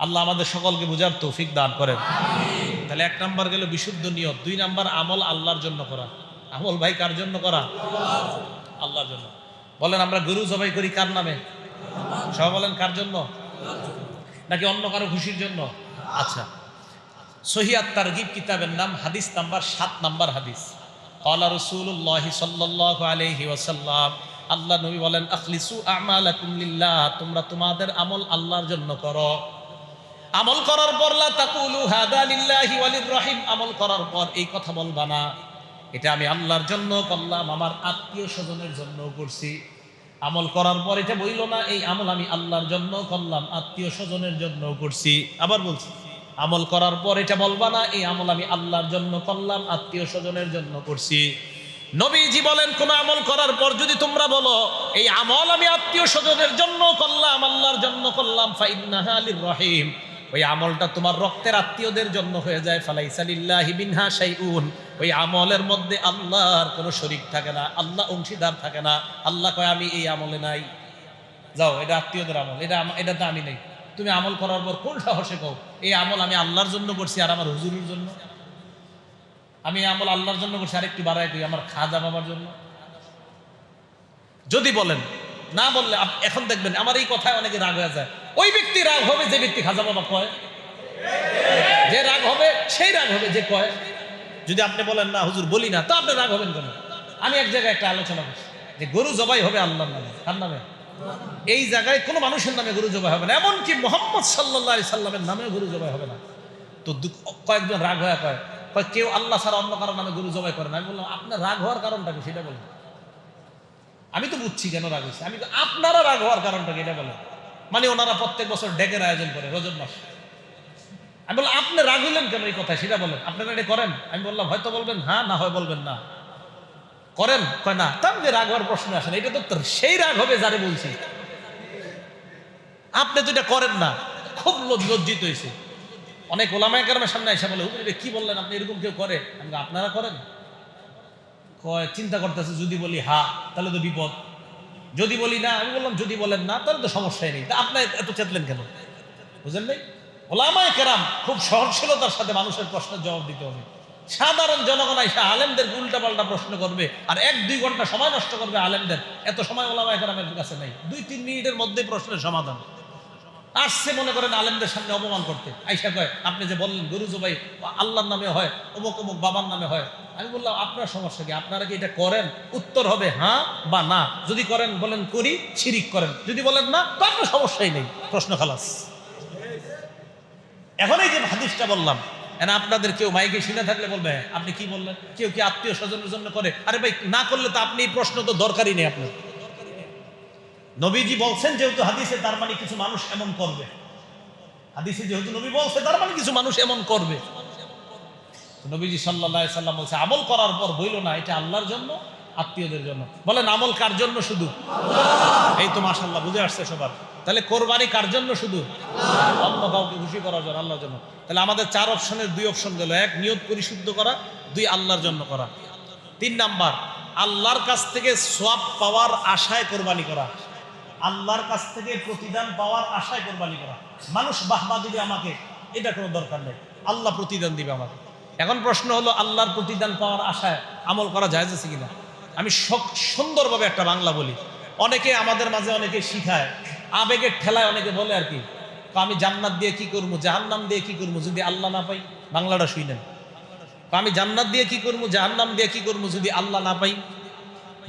আল্লাহ আমাদের সকলকে বুঝার তৌফিক দান করেন। তাহলে 1 নাম্বার গেল বিশুদ্ধ নিয়ত। 2 নাম্বার আমল আল্লাহর জন্য করা। আমল ভাই কার জন্য করা? আল্লাহর জন্য। বলেন আমরা গরু জবাই করি কার নামে? সবাই বলেন কার জন্য? নাকি অন্য কারো খুশির জন্য? আচ্ছা, সহিহ আত-তারগিব কিতাবের নাম, হাদিস নাম্বার 7 নাম্বার হাদিস। ক্বালা রাসূলুল্লাহ সাল্লাল্লাহু আলাইহি ওয়াসাল্লাম, আল্লাহ নবী বলেন আখলিসু আমালাকুম লিল্লাহ, তোমরা তোমাদের আমল আল্লাহর জন্য করো। আমল করার পর লা তাকুলু হাদা লিল্লাহি ওয়ালির রাহিম, আমল করার পর এই কথা বলবা না এটা আমি আল্লাহর জন্য করলাম, আমার আত্মীয় স্বজনের জন্য করছি। আমল করার পর এটা বইল না এই আমল আমি আল্লাহর জন্য করলাম, আত্মীয় স্বজনের জন্য করছি। আবার বলছি আমল করার পর এটা বলবা না এই আমল আমি আল্লাহর জন্য করলাম, আত্মীয় স্বজনের জন্য করছি। নবীজি বলেন কোন আমল করার পর যদি তোমরা বলো এই আমল আমি আত্মীয় স্বজনের জন্য করলাম, আল্লাহর জন্য করলাম, ফাইন্নাহা লিররহিম, ওই আমলটা তোমার রক্তের আত্মীয়দের জন্য হয়ে যায়। ফালাইসা লিল্লাহি মিনহা শাইউন, ওই আমলের মধ্যে আল্লাহর কোনো শরীক থাকে না, আল্লাহ অংশীদার থাকে না। আল্লাহ কয় আমি এই আমলে নাই, যাও এটা আত্মীয়দের আমল, এটাতে আমি নেই। তুমি আমল করার পর কোন সাহসে কও এই আমল আমি আল্লাহর জন্য করছি আর আমার হুজুরের জন্য? আমি আমল আল্লাহর জন্য করছি আরেকটু বাড়াই কই আমার খাজা বাবার জন্য। যদি বলেন, না বললে এখন দেখবেন আমার এই কথায় অনেকে রাগ হয়ে যায়। ওই ব্যক্তি রাগ হবে যে ব্যক্তি খাজা বাবা কয়, যে রাগ হবে সেই রাগ হবে যে কয়। যদি আপনি বলেন না হুজুর বলি না, তো আপনি রাগ হবেন কেন? আমি এক জায়গায় একটা আলোচনা করছি যে গরু জবাই হবে আল্লাহর নামে, কার নামে? এই জায়গায় কোনো মানুষের নামে গরু জবাই হবে না, এমনকি মুহাম্মদ সাল্লাল্লাহু আলাইহি সাল্লামের নামেও গরু জবাই হবে না। তো কয়েকজন রাগ হয়ে কয় কেউ আল্লাহ ছাড়া অন্য কারোর নামে গরু জবাই করে না। আমি বললাম আপনার রাগ হওয়ার কারণটা কি সেটা বলেন। আমি তো বুঝছি কেন রাগ হয়েছে, আমি তো আপনারা রাগ হওয়ার কারণটা কি এটা বলেন। মানে ওনারা প্রত্যেক বছর ডেকের আয়োজন করে রজব মাস। আমি বললাম আপনি রাগ হইলেন কেন এই কথা সেটা বলেন, আপনারা এটা করেন? আমি বললাম হয়তো বলবেন হ্যাঁ, না হয় বলবেন না। করেন? কয় না। তার যে রাগ হওয়ার প্রশ্ন আসে না, এটা তো সেই রাগ হবে যারে বলছি। আপনি তো এটা করেন না, খুব লজ্জিত হয়েছে। অনেক ওলামায়ে কেরামের সামনে এসে বলে হুজুর কি বললেন আপনি, এরকম কেউ করে? আমি আপনারা করেন? কয় চিন্তা করতেছে যদি বলি হ্যাঁ তাহলে তো বিপদ, যদি বলি না। আমি বললাম যদি বলেন না তাহলে তো সমস্যাই নেই, তা আপনি এত চেতলেন কেন? বুঝলেন নাই? ওলামায়ে কেরাম খুব সহনশীলতার সাথে মানুষের প্রশ্নের জবাব দিতে হবে। সাধারণ জনগণ এসে আলেমদের উল্টা পাল্টা প্রশ্ন করবে আর 1-2 ঘন্টা সময় নষ্ট করবে আলেমদের, এত সময় ওলামায়ে কেরামের কাছে নাই। 2-3 মিনিটের মধ্যে প্রশ্নের সমাধান। আসছে মনে করেন আলেমদের সামনে অপমান করতে, আইসা কয় আপনি যে বললেন গরু জবাই আল্লাহর নামে হয়, অমুক অমুক বাবার নামে হয়। আমি বললাম আপনার সমস্যা কি, আপনারা কি এটা করেন? উত্তর হবে হ্যাঁ বা না। যদি করেন বলেন করি, শিরিক করেন। যদি বলেন না তো আপনার সমস্যাই নেই, প্রশ্ন খালাস। এখন এই যে হাদিসটা বললাম, আপনাদের কেউ মাইকে শুনে থাকলে বলবে আপনি কি বললেন, কেউ কি আত্মীয় স্বজনের জন্য করে? আরে ভাই না করলে তো আপনি এই প্রশ্ন তো দরকারই নেই আপনার। নবীজি বলছেন যেহেতু হাদিসে, তার মানে কিছু মানুষ এমন করবে। হাদিসে যেহেতু নবী বলছে তার মানে কিছু মানুষ এমন করবে। নবীজি সাল্লাল্লাহু আলাইহি সাল্লাম বলছে আমল করার পর বইলো না এটা আল্লাহর জন্য, আত্মীয়দের জন্য। বলেন আমল কার জন্য? শুধু আল্লাহ। এই তো মাশাআল্লাহ বুঝে আসছে সবার। তাহলে কোরবানি কার জন্য? শুধু অন্য কাউকে খুশি করার জন্য, আল্লাহর জন্য। তাহলে আমাদের 4 অপশনের 2 অপশন গেল। 1 নিয়ত পরিশুদ্ধ করা, 2 আল্লাহর জন্য করা। 3 নাম্বার আল্লাহর কাছ থেকে সওয়াব পাওয়ার আশায় কোরবানি করা, আল্লাহর কাছ থেকে প্রতিদান পাওয়ার আশায় কোরবানি করা। মানুষ বাহবা দিবে আমাকে, এটা কোনো দরকার নেই, আল্লাহ প্রতিদান দিবে আমাকে। এখন প্রশ্ন হলো আল্লাহর প্রতিদান পাওয়ার আশায় আমল করা জায়েজ আছে কিনা? আমি সুন্দরভাবে একটা বাংলা বলি। অনেকে আমাদের মাঝে অনেকে শিখায়, আবেগের ঠেলায় অনেকে বলে আর কি, আমি জান্নাত দিয়ে কি করবো, জাহান্নাম দিয়ে কি করবো যদি আল্লাহ না পাই। বাংলাটা শুনেন, আমি জান্নাত দিয়ে কি করবো, জাহান্নাম দিয়ে কি করবো যদি আল্লাহ না পাই।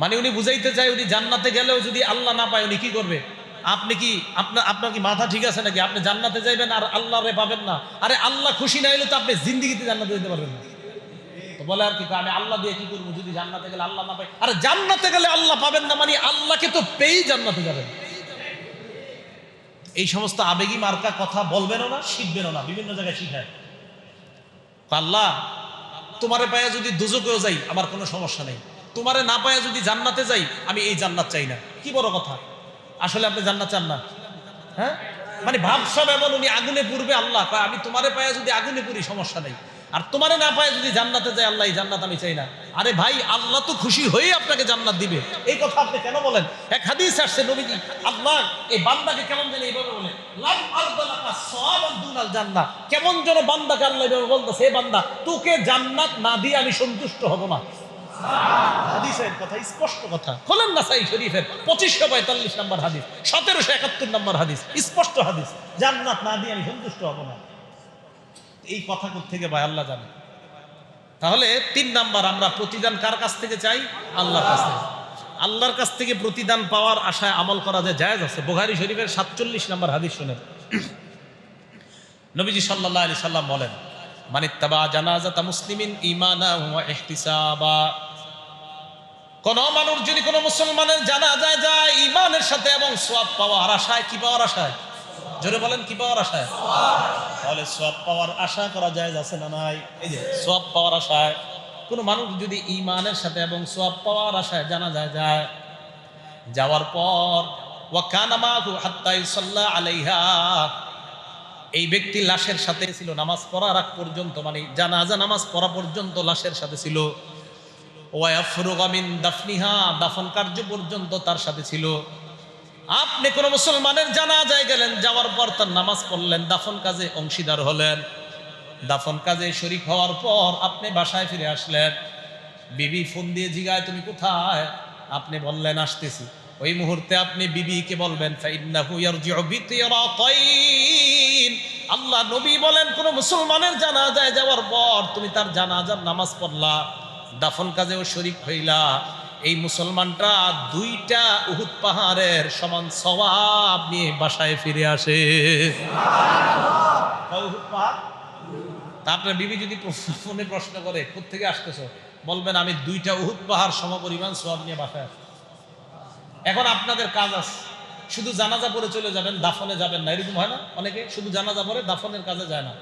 মানে উনি বুঝাইতে চায় উনি জান্নাতে গেলেও যদি আল্লাহ না পায় উনি কি করবে? আপনি কি আপনার কি মাথা ঠিক আছে নাকি? আপনি জান্নাতে যাইবেন আর আল্লাহরে পাবেন না? আরে আল্লাহ খুশি না হইলে তো আপনি জিন্দেগিতে জান্নাতে যেতে পারবেন না। তো বলে আর কি আমি আল্লাহ দিয়ে কি করবো যদি জান্নাতে গেলে আল্লাহ না পাই। আরে জান্নাতে গেলে আল্লাহ পাবেন না মানে আল্লাহকে তো পেয়েই জান্নাতে যাবেন। এই সমস্ত আবেগী মার্কা কথা বলবেনও না, শিখবেনও না। বিভিন্ন জায়গায় শিখায় আল্লাহ তোমারে পায়া যদি দুজকেও যাই আমার কোনো সমস্যা নেই, তোমারে না পায়া যদি জান্নাতে যাই আমি এই জান্নাত চাই না। কি বড় কথা! আসলে আপনি জান্নাত চান না? হ্যাঁ, মানে ভাবসাব এমন উনি আগুনে পুড়বে, আল্লাহ আমি তোমারে পায়া যদি আগুনে পুড়ি সমস্যা নেই, আর তোমারে না পায়া যদি জান্নাতে যাই আল্লাহ এই জান্নাত আমি চাই না। আরে ভাই আল্লাহ তো খুশি হয়ে আপনাকে জান্নাত দিবে, এই কথা আপনি কেন বলেন? এক হাদিস আসছে নবীজি আল্লাহ এই বান্দাকে কেমন যেন এইভাবে বলে লাম আরদালাকা সাওয়াবান দুনাল জান্নাহ, কেমন যেন বান্দাকে আল্লাহ এইভাবে বলতেছে হে বান্দা তোকে জান্নাত না দিয়ে আমি সন্তুষ্ট হব না। হাদিসের কথা, স্পষ্ট কথা। খোলেন নাসাই শরীফের 2545 নম্বর হাদিস, 1771 নম্বর হাদিস, স্পষ্ট হাদিস, জান্নাত না দিয়ে আমি সন্তুষ্ট হব না। এই কথা কোত্থেকে ভাই আল্লাহ জানে। তাহলে 3 নাম্বার আমরা প্রতিদান কার কাছ থেকে চাই? আল্লাহর কাছ থেকে। আল্লাহর কাছ থেকে প্রতিদান পাওয়ার আশায় আমল করা যায় জায়েজ আছে। বুখারী শরীফের 47 নম্বর হাদিস শুনেন। নবীজি সাল্লাল্লাহু আলাইহি সাল্লাম বলেন মানিত্তাবা জানাজাতা মুসলিমিন ঈমানাহু ওয়া ইহতিসাবা, কোন মানুষ যদি কোন মুসলমানের জানাজায় যায় ঈমানের সাথে এবং সওয়াব পাওয়ার আশায়, কি পাওয়ার আশায়? জোরে বলেন কি পাওয়ার আশায়? তাহলে সওয়াব পাওয়ার আশা করা যায় আছে না নাই? এই যে সওয়াব পাওয়ার আশায় কোনো মানুষ যদি ঈমানের সাথে এবং সওয়াব পাওয়ার আশায় জানাজায় যায়, যাওয়ার পর ওয়া কানা মাহু হাত্তা ইউসাল্লা আলাইহা, এই ব্যক্তি লাশের সাথে ছিল নামাজ পড়ার আগ পর্যন্ত, মানে জানাজা নামাজ পড়া পর্যন্ত লাশের সাথে ছিল। ওয়া ইয়াফরুগা মিন দাফনিহা, দাফন কার্য পর্যন্ত তার সাথে ছিল। আপনি কোন মুসলমানের জানাজায় গেলেন, যাওয়ার পর তার নামাজ পড়লেন, দাফন কাজে অংশীদার হলেন, দাফন কাজে শরীক হওয়ার পর আপনি বাসায় ফিরে আসলেন, বিবি ফোন দিয়ে জিগায় তুমি কোথায়? আপনি বললেন আসতেছি। ওই মুহূর্তে আপনি বিবিকে বলবেন ফাইন্নাহু ইয়ারজিউ বিতিরাতাইন, আল্লাহ নবী বলেন কোন মুসলমানের জানাজায় যাওয়ার পর তুমি তার জানাজার নামাজ পড়লা, দাফন কাজেও শরীক হইলা, এই মুসলমানটা 2টা উহুদ পাহাড়ের সমান সওয়াব নিয়ে বাসায় ফিরে আসে। উহুদ পাহাড়। তারপরে বিবি যদি ফোনে প্রশ্ন করে কোত্থেকে আসতেছো, বলবেন আমি 2টা উহুদ পাহাড় সমপরিমাণ সওয়াব নিয়ে বাসায় আসি। এখন আপনাদের কাজ আছে, শুধু জানাজা পড়ে চলে যাবেন, দাফনে যাবেন না, এরকম হয় না? অনেকে শুধু জানাজা পড়ে দাফনের কাজে যায় না।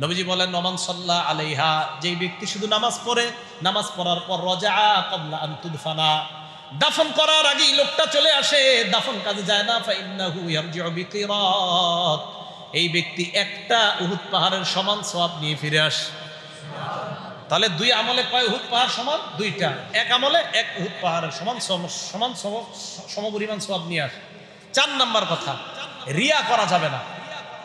নবীজি বলেন ওমান সাল্লা আলাইহা, যেই ব্যক্তি শুধু নামাজ পড়ে, নামাজ পড়ার পর রজা ক্বাবলা আন তুদফানা, দাফন করার আগেই লোকটা চলে আসে, দাফন কাজে যায় না, ফাইন্নাহু ইয়ারজিউ বিকিরাত, এই ব্যক্তি 1টা উহুদ পাহাড়ের সমান সওয়াব নিয়ে ফিরে আসে। তাহলে 2 আমলে কয় উহুদ পাহাড় সমান? 2টা। 1 আমলে 1 উহুদ পাহাড়ের সমান সমপরিমাণ সওয়াব নিয়ে আসে। 4 নাম্বার কথা, রিয়া করা যাবে না।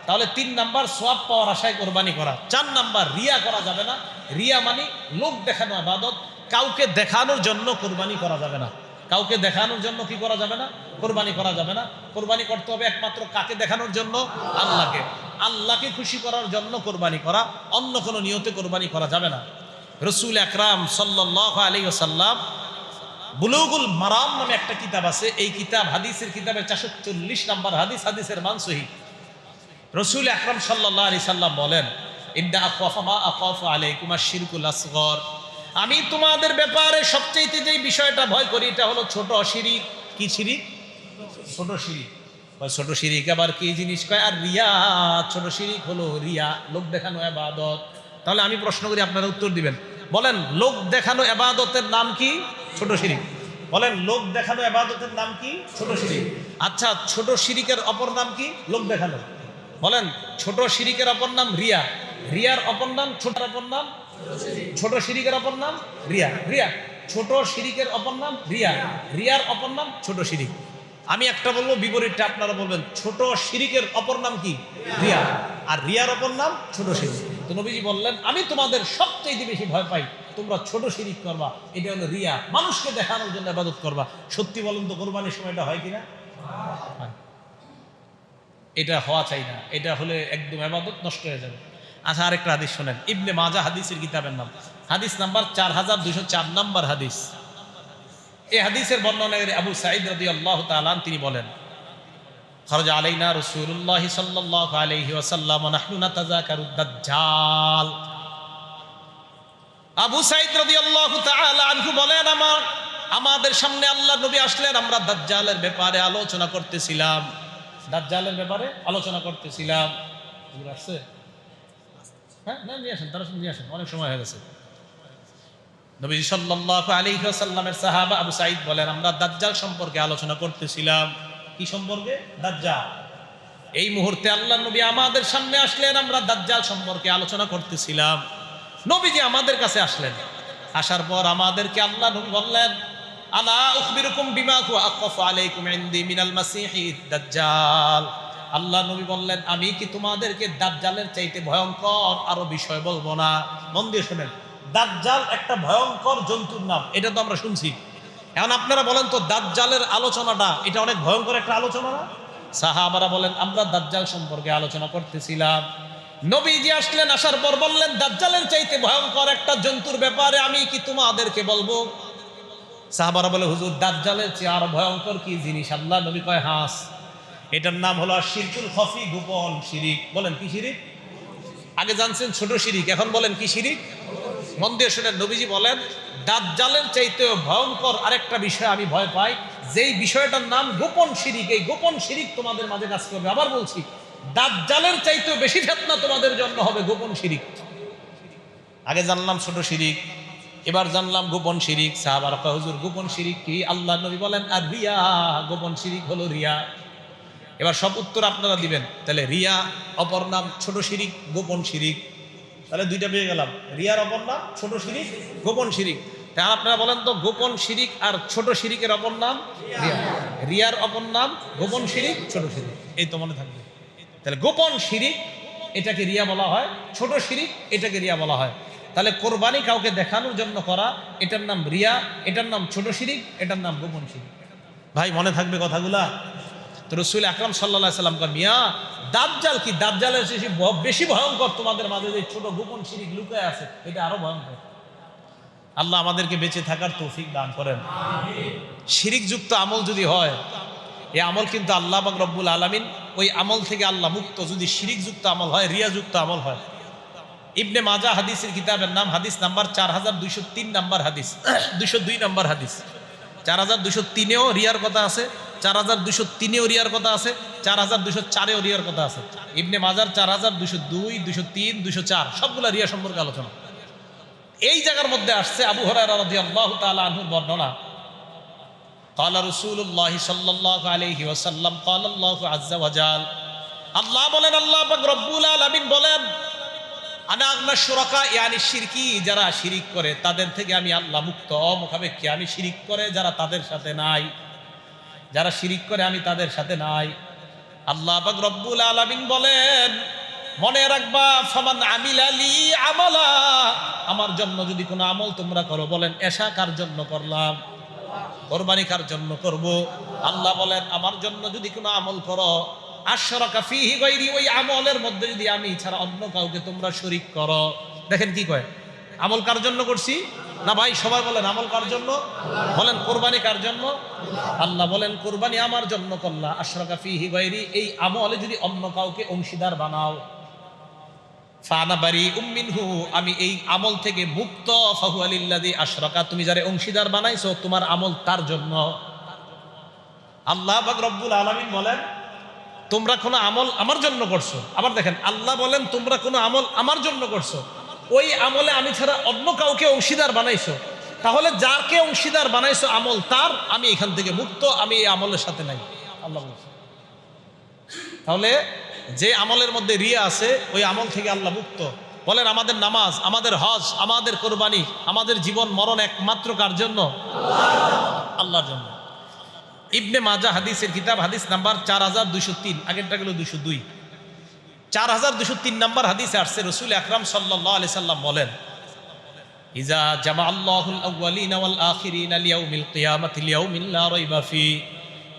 তাহলে 3 নাম্বার সওয়াব পাওয়ার আশায় কোরবানি করা, 4 নাম্বার রিয়া করা যাবে না। রিয়া মানে লোক দেখানো ইবাদত, কাউকে দেখানোর জন্য কোরবানি করা যাবে না। কাউকে দেখানোর জন্য কি করা যাবে না? কোরবানি করা যাবে না। কোরবানি করতে হবে একমাত্র কাকে দেখানোর জন্য? আল্লাহকে। আল্লাহকে খুশি করার জন্য কোরবানি করা, অন্য কোনো নিয়তে কোরবানি করা যাবে না। রাসূল আকরাম সাল্লাল্লাহু আলাইহি ওয়াসাল্লাম বুলুগুল মারাম নামে একটা কিতাব আছে, এই কিতাব হাদিসের কিতাবের 440 নাম্বার হাদিস, হাদিসের মান সহিহ। রাসূল আকরাম সাল্লাল্লাহু আলাইহি সাল্লাম বলেন ইন্না আখাফা মা আখাফু আলাইকুম আশ-শিরকুল আসগর, আমি তোমাদের ব্যাপারে সবচেয়ে যে বিষয়টা ভয় করি এটা হলো ছোট শিরিক। কি শিরিক? ছোট শিরিক। ছোট শিরিক আবার কি জিনিস কয়? আর রিয়া। ছোট শিরিক হলো রিয়া, লোক দেখানো ইবাদত। তাহলে আমি প্রশ্ন করি, আপনারা উত্তর দিবেন। বলেন লোক দেখানো ইবাদতের নাম কি? ছোট শিরিক। বলেন লোক দেখানো ইবাদতের নাম কি? ছোট শিরিক। আচ্ছা, ছোট শিরিকের অপর নাম কি? লোক দেখানো। বলেন ছোট শিরিকের অপর নাম রিয়া, রিয়ার অপর নাম ছোট, অপর নাম ছোট শিরিকের অপর নাম রিয়া, রিয়া ছোট শিরিকের অপর নাম রিয়া, রিয়ার অপর নাম ছোট শিরিক। আমি একটা বলবো, বিপরীতটা আপনারা বলবেন। ছোট শিরিকের অপর নাম কি? রিয়া। আর রিয়ার অপর নাম ছোট শিরিক। তো নবীজি বললেন আমি তোমাদের সবচেয়ে বেশি ভয় পাই তোমরা ছোট শিরিক করবা, এটা হলো রিয়া, মানুষকে দেখানোর জন্য ইবাদত করবা। সত্যি বলুন তো কোরবানির সময়টা হয় কিনা? এটা হওয়া চাই না, এটা হলে একদম ইবাদত নষ্ট হয়ে যাবে। আচ্ছা, আরেকটা হাদিস শোনেন, ইবনে মাজাহ হাদিসের কিতাবের নাম, হাদিস নাম্বার 4204 নাম্বার হাদিস। এই হাদিসের বর্ণনাকারী আবু সাঈদ রাদিয়াল্লাহু তাআলা তিনি বলেন খরজা আলাইনা রাসূলুল্লাহ সাল্লাল্লাহু আলাইহি ওয়াসাল্লাম ওয়া নাহনু নাতাযাকারুদ দাজ্জাল। আবু সাঈদ রাদিয়াল্লাহু তাআলা আনহু বলেন আমাদের সামনে আল্লাহর নবী আসলেন, আমরা দাজ্জালের ব্যাপারে আলোচনা করতেছিলাম। দাজ্জালের ব্যাপারে আলোচনা করতেছিলাম। আসছে? হ্যাঁ, না নিয়ে আসেন, তারা নিয়ে আসেন, অনেক সময় হয়ে গেছে। নবী সাল্লাল্লাহু আলাইহি ওয়াসাল্লামের সাহাবা আবু সাঈদ বলেন আমরা দাজ্জাল সম্পর্কে আলোচনা করতেছিলাম। কি সম্পর্কে? দাজ্জাল। এই মুহূর্তে আল্লাহর নবী আমাদের সামনে আসলেন, আমরা দাজ্জাল সম্পর্কে আলোচনা করতেছিলাম। নবীজি আমাদের কাছে আসলেন, আসার পর আমাদেরকে আল্লাহ নবী বললেন আলা উখবিরুকুম বিমা হুয়া আখফু আলাইকুম ইনদি মিনাল মাসিহিদ দাজ্জাল। আল্লাহ নবী বললেন আমি কি তোমাদেরকে দাজ্জালের চাইতে ভয়ঙ্কর আরো বিষয় বলবো না? মন দিয়ে শুনেন, দাজ্জাল একটা ভয়ঙ্কর জন্তুর নাম, এটা তো আমরা শুনছি। এখন আপনারা বলেন তো দাজ্জালের আলোচনাটা এটা অনেক ভয়ঙ্কর একটা আলোচনা না? সাহাবারা বলেন আমরা দাজ্জাল সম্পর্কে আলোচনা করতেছিলাম। নবীজি আসলেন, আসার পর বললেন দাজ্জালের চাইতে ভয়ঙ্কর একটা জন্তুর ব্যাপারে আমি কি তোমাদেরকে বলবো? সাহাবারা বলে হুজুর দাজ্জালের চেয়ে আরো ভয়ঙ্কর কি জিনিস? আল্লাহ নবী কয় হাস, এটার নাম হলো শিরকুল খফি, গোপন শিরিক। বলেন কি শিরিক? আগে জানছেন ছোট শিরিক, এখন বলেন কি শিরিক? মন দিয়ে শুনেন, নবীজি বলেন দাজ্জালের চাইতেও ভয়ঙ্কর আরেকটা বিষয় আমি ভয় পাই, যেই বিষয়টার নাম গোপন শিরিক। এই গোপন শিরিক তোমাদের মাঝে কাজ করবে। আবার বলছি, দাজ্জালের চাইতেও বেশি ফিতনা তোমাদের জন্য হবে গোপন শিরিক। আগে জানলাম ছোট শিরিক, এবার জানলাম গোপন শিরিক। সাহাবারা কয় হুজুর গোপন শিরিক কি? আল্লাহ নবী বলেন আর রিয়া, গোপন শিরিক হলো রিয়া। এবার সব উত্তর আপনারা দিবেন। তাহলে রিয়া অপর নাম ছোট শিরিক, গোপন শিরিক, তাহলে দুইটা পেয়ে গেলাম। রিয়ার অপর নাম ছোট শিরিক, গোপন শিরিক। তাহলে আপনারা বলেন তো গোপন শিরিক আর ছোট শিরিকের অপর নাম রিয়া, রিয়ার অপর নাম গোপন শিরিক, ছোট শিরিক। এই তো মনে থাকবে। তাহলে গোপন শিরিক এটাকে রিয়া বলা হয়, ছোট শিরিক এটাকে রিয়া বলা হয়। তাহলে কোরবানি কাউকে দেখানোর জন্য করা, এটার নাম রিয়া, এটার নাম ছোট শিরিক, এটার নাম গোপন শিরিক। ভাই মনে থাকবে কথাগুলা? তো রাসূল আকরাম সাল্লাল্লাহু আলাইহি সাল্লাম কয় মিয়া দাজ্জাল কি? দাজ্জালের বেশি ভয়ঙ্কর তোমাদের মাঝে যে ছোট গোপন শিরিক লুকায় আছে, এটা আরো ভয়ঙ্কর। আল্লাহ আমাদেরকে বেঁচে থাকার তৌফিক দান করেন। শিরিক যুক্ত আমল যদি হয়, এই আমল কিন্তু আল্লাহ পাক রব্বুল আলামিন ওই আমল থেকে আল্লাহ মুক্ত। যদি শিরিক যুক্ত আমল হয়, রিয়া যুক্ত আমল হয়। ইবনে মাজাহ হাদিসের কিতাবের নাম, হাদিস নাম্বার 4203 নাম্বার হাদিস, 202 নাম্বার হাদিস। 4203-এও রিয়ার কথা আছে, 4203-এও রিয়ার কথা আছে, 4204-এও রিয়ার কথা আছে। ইবনে মাজার 4202, 203, 204 সবগুলা রিয়া সম্পর্কে আলোচনা। এই জায়গার মধ্যে আসছে আবু হুরায়রা রাদিয়াল্লাহু তাআলা আনহুর বর্ণনা। قال رسول الله صلى الله عليه وسلم قال الله عز وجل, আল্লাহ বলেন, আল্লাহ পাক রব্বুল আলামিন বলেন, আনা আগনা শুরাকা ইয়ানি শিরকি, যারা শিরিক করে তাদের থেকে আমি আল্লাহ মুক্ত। মুখাপেক্ষী আমি শিরিক করে যারা তাদের সাথে নাই, যারা শিরিক করে আমি তাদের সাথে নাই। আল্লাহ পাক রব্বুল আলামিন বলেন, মনে রাখবা, ফামান আমিলা লি আমালা, আমার জন্য যদি কোনো আমল তোমরা করো, বলেন এশা কার জন্য করলাম? কোরবানি কার জন্য করব? আল্লাহ বলেন আমার জন্য যদি কোনো আমল করো, আশরাকা ফীহি গায়রি, ওই আমলের মধ্যে যদি আমি ছাড়া অন্য কাউকে তোমরা শরীক করো। দেখেন কি কয়, আমল কার জন্য করছি না ভাই? সবাই বলেন আমল কার জন্য? বলেন কোরবানি কার জন্য? আল্লাহ বলেন কোরবানি আমার জন্য করলা। আশরাকা ফীহি গায়রি, এই আমলে যদি অন্য কাউকে অংশীদার বানাও, ফানা বারিউম মিনহু, আমি এই আমল থেকে মুক্ত। ফাহুয়া লিল্লাযী আশরাকা, তুমি যারে অংশীদার বানাইছো তোমার আমল তার জন্য। আল্লাহ পাক রব্বুল আলামিন বলেন তোমরা কোনো আমল আমার জন্য করছো। আবার দেখেন আল্লাহ বলেন তোমরা কোনো আমল আমার জন্য করছো, ওই আমলে আমি ছাড়া অন্য কাউকে অংশীদার বানাইছো, তাহলে যারকে অংশীদার বানাইছো আমল তার, আমি এখান থেকে মুক্ত, আমি এই আমলের সাথে নাই। আল্লাহ বলছে তাহলে যে আমলের মধ্যে রিয়া আছে ওই আমল থেকে আল্লাহ মুক্ত। বলেন আমাদের নামাজ, আমাদের হজ, আমাদের কোরবানি, আমাদের জীবন মরণ একমাত্র কার জন্য? আল্লাহর জন্য। ইবনে মাজাহ হাদিসের কিতাব, হাদিস নাম্বার 4203, আগেরটা গেল 202, 4203 নাম্বার হাদিসে আসছে রাসূল আকরাম সাল্লাল্লাহু আলাইহি সাল্লাম বলেন, ইজা জামা আল্লাহুল আউয়ালিনা ওয়াল আখিরিনা লিয়াউমিল কিয়ামাতি লিয়াউমিন লা রাইবা ফি,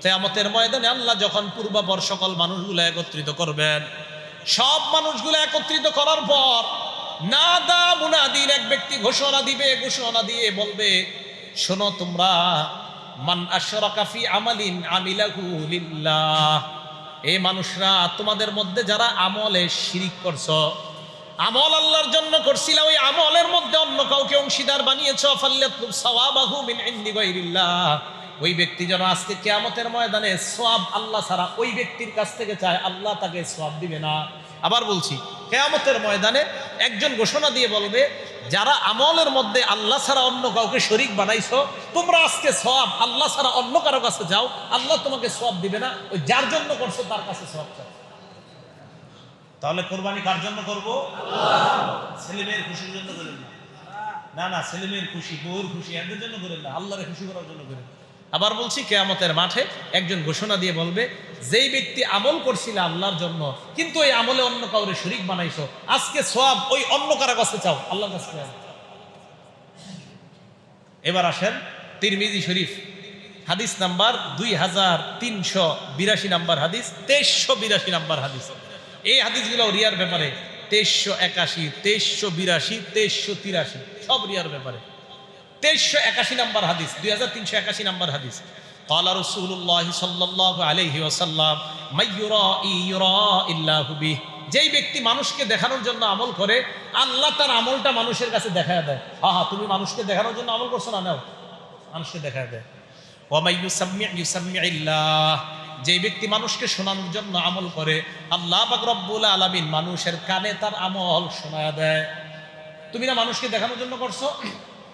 কিয়ামতের ময়দানে আল্লাহ যখন পূর্বাপর সকল মানুষগুলো একত্রিত করবেন, সব মানুষগুলো একত্রিত করার পর নাদা মুনাদিন, এক ব্যক্তি ঘোষণা দিবে, ঘোষণা দিয়ে বলবে, শোনো তোমরা, মান আশরাকা ফি আমালিন আমিলাহু লিল্লাহ, এই মানুষরা তোমাদের মধ্যে যারা আমলে শিরিক করছো, আমল আল্লাহর জন্য করছিল, ওই আমলের মধ্যে অন্য কাউকে অংশীদার বানিয়েছো, ফাল্লাতুব সাওয়াবাহু মিন ইনদি গায়রিল্লাহ, ওই ব্যক্তি যেন আজকে কিয়ামতের ময়দানে সওয়াব আল্লাহ ছাড়া ওই ব্যক্তির কাছ থেকে চায়, আল্লাহ তাকে সওয়াব দিবে না। আবার বলছি, কিয়ামতের ময়দানে একজন ঘোষণা দিয়ে বলবে, যারা আমলের মধ্যে আল্লাহ ছাড়া অন্য কাউকে শরীক বানাইছো, তোমরা আজকে সওয়াব আল্লাহ ছাড়া অন্য কারো কাছে যাও, আল্লাহ তোমাকে সওয়াব দিবে না, ওই যার জন্য করছো তার কাছে সওয়াব চাও। তাহলে কোরবানি কার জন্য করবো? ছেলে মেয়ের খুশির জন্য করেন না, না ছেলে মেয়ের খুশি, বউর খুশি, এদের জন্য করেন না, আল্লাহরে খুশি করার জন্য করেন। আবার বলছি, কিয়ামতের মাঠে একজন ঘোষণা দিয়ে বলবে, যেই ব্যক্তি আমল করছিল আল্লাহর জন্য, কিন্তু ওই আমলে অন্য কাউরে শরীক বানাইছো, আজকে সওয়াব ওই অন্য কারো কাছে চাও, আল্লাহর কাছে চাও। এবার আসেন তিরমিজি শরীফ, হাদিস নাম্বার 2382 নাম্বার হাদিস, 2382 নাম্বার হাদিস। এই হাদিসগুলো রিয়ার ব্যাপারে, 2381, 2382, 2383 সব রিয়ার ব্যাপারে। 2381 নাম্বার হাদিস, 2381 নাম্বার হাদিস, ক্বালা রাসূলুল্লাহ সাল্লাল্লাহু আলাইহি ওয়াসাল্লাম, মাইয়ুরাই ইউরাইল্লাহু বিহি, যেই ব্যক্তি মানুষকে দেখানোর জন্য আমল করে, আল্লাহ তার আমলটা মানুষের কাছে দেখায় দেয়। হ্যাঁ, তুমি মানুষকে দেখানোর জন্য আমল করছো না, নাও মানুষকে দেখায় দেয়। ওয়া মাইয়ুসাম্মি ইউসাম্মিইল্লাহ, যে ব্যক্তি মানুষকে শোনানোর জন্য আমল করে, আল্লাহ পাক রব্বুল আলামিন মানুষের কানে তার আমল শোনায়া দেয়। তুমি না মানুষকে দেখানোর জন্য করছো,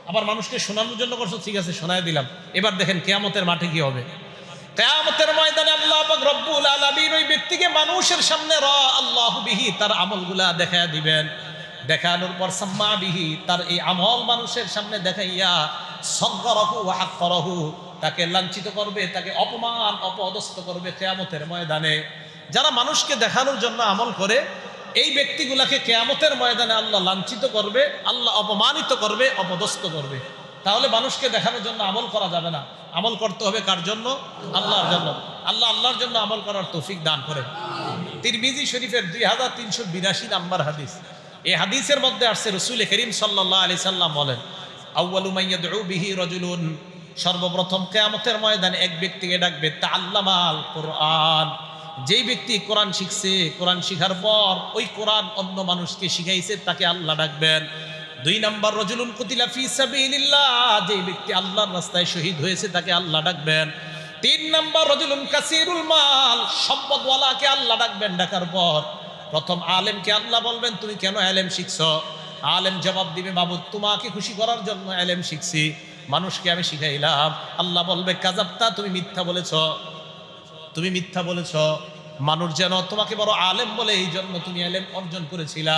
আবার মানুষকে শোনানোর জন্য করছো, ঠিক আছে শোনায় দিলাম। এবার দেখেন কিয়ামতের মাঠে কি হবে। কিয়ামতের ময়দানে আল্লাহ পাক রব্বুল আলামিন ওই ব্যক্তিকে মানুষের সামনে আল্লাহু বিহি তার আমলগুলা দেখায়া দিবেন। দেখানোর পর সাম্মা বিহি তার এই আমল মানুষের সামনে দেখাইয়া সগরাহু ওয়া হাক্কারাহু তাকে লাঞ্ছিত করবে, তাকে অপমান অপদস্থ করবে কিয়ামতের ময়দানে। যারা মানুষকে দেখানোর জন্য আমল করে এই ব্যক্তিগুলাকে কিয়ামতের ময়দানে আল্লাহ লাঞ্ছিত করবে, আল্লাহ অপমানিত করবে, অপদস্থ করবে। তাহলে মানুষকে দেখানোর জন্য আমল করা যাবে না, আমল করতে হবে কার জন্য? আল্লাহর জন্য। আল্লাহ আল্লাহর জন্য আমল করার তৌফিক দান করেন। তিরমিজি শরীফের 2382 নাম্বার হাদিস, এই হাদিসের মধ্যে আসছে রাসূল করিম সাল্লাল্লাহু আলাইহি সাল্লাম বলেন, আউয়ালু মান ইয়াদউ বিহি রাজুলুন, সর্বপ্রথম কিয়ামতের ময়দানে এক ব্যক্তিকে ডাকবে তাআল্লামাল কুরআন, যেই ব্যক্তি কোরআন শিখছে, কোরআন শিখার পর ওই কোরআন অন্য মানুষকে শিখাইছে, তাকে আল্লাহ ডাকবেন। 2 নাম্বার রাজুলুন কুতিলা ফি সাবিলিল্লাহ, যেই ব্যক্তি আল্লাহর রাস্তায় শহীদ হয়েছে তাকে আল্লাহ ডাকবেন। 3 নাম্বার রাজুলুন কাসীরুল মাল, সম্পদওয়ালাকে আল্লাহ ডাকবেন। ডাকার পর প্রথম আলেমকে আল্লাহ বলবেন তুমি কেন ইলম শিখছো? আলেম জবাব দিবে মাবুদ তোমাকে খুশি করার জন্য ইলম শিখছি, মানুষকে আমি শিখাইলাম। আল্লাহ বলবে কাযাবতা, তুমি মিথ্যা বলেছ, তুমি মিথ্যা বলেছ। মানুষ যেন তোমাকে বড় আলেম বলে এই জন্য তুমি ইলম অর্জন করেছিলা,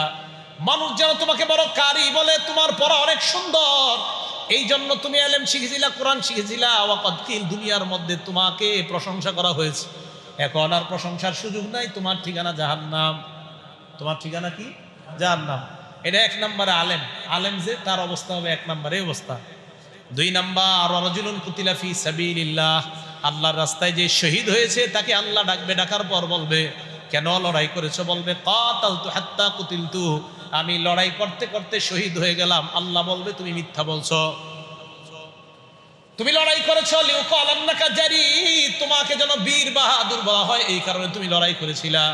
মানুষ যেন তোমাকে বড় কারি বলে তোমার পড়া অনেক সুন্দর এই জন্য তুমি ইলম শিখেছিলা, কোরআন শিখেছিলা। ওয়াকাদ কিল, দুনিয়ার মধ্যে তোমাকে প্রশংসা করা হয়েছে, এখন আর প্রশংসার সুযোগ নাই, তোমার ঠিকানা জাহান্নাম। তোমার ঠিকানা কি? জাহান্নাম। এটা 1 নম্বরে আলেম, আলেম যে তার অবস্থা হবে 1 নম্বরে অবস্থা। 2 নাম্বার রাজুলুন কুতিলা ফি সাবিলিল্লাহ, আল্লাহর রাস্তায় যে শহীদ হয়েছে তাকে আল্লাহ ডাকবে। ডাকার পর বলবে কেন লড়াই করেছো? বলবে কাতালতু হাত্তা কুতিলতু, আমি লড়াই করতে করতে শহীদ হয়ে গেলাম। আল্লাহ বলবে তুমি মিথ্যা বলছো, তুমি লড়াই করেছো লিউকাল আন্নাকা জারি, তোমাকে যেন বীর বাহাদুর বলা হয় এই কারণে তুমি লড়াই করেছিলা।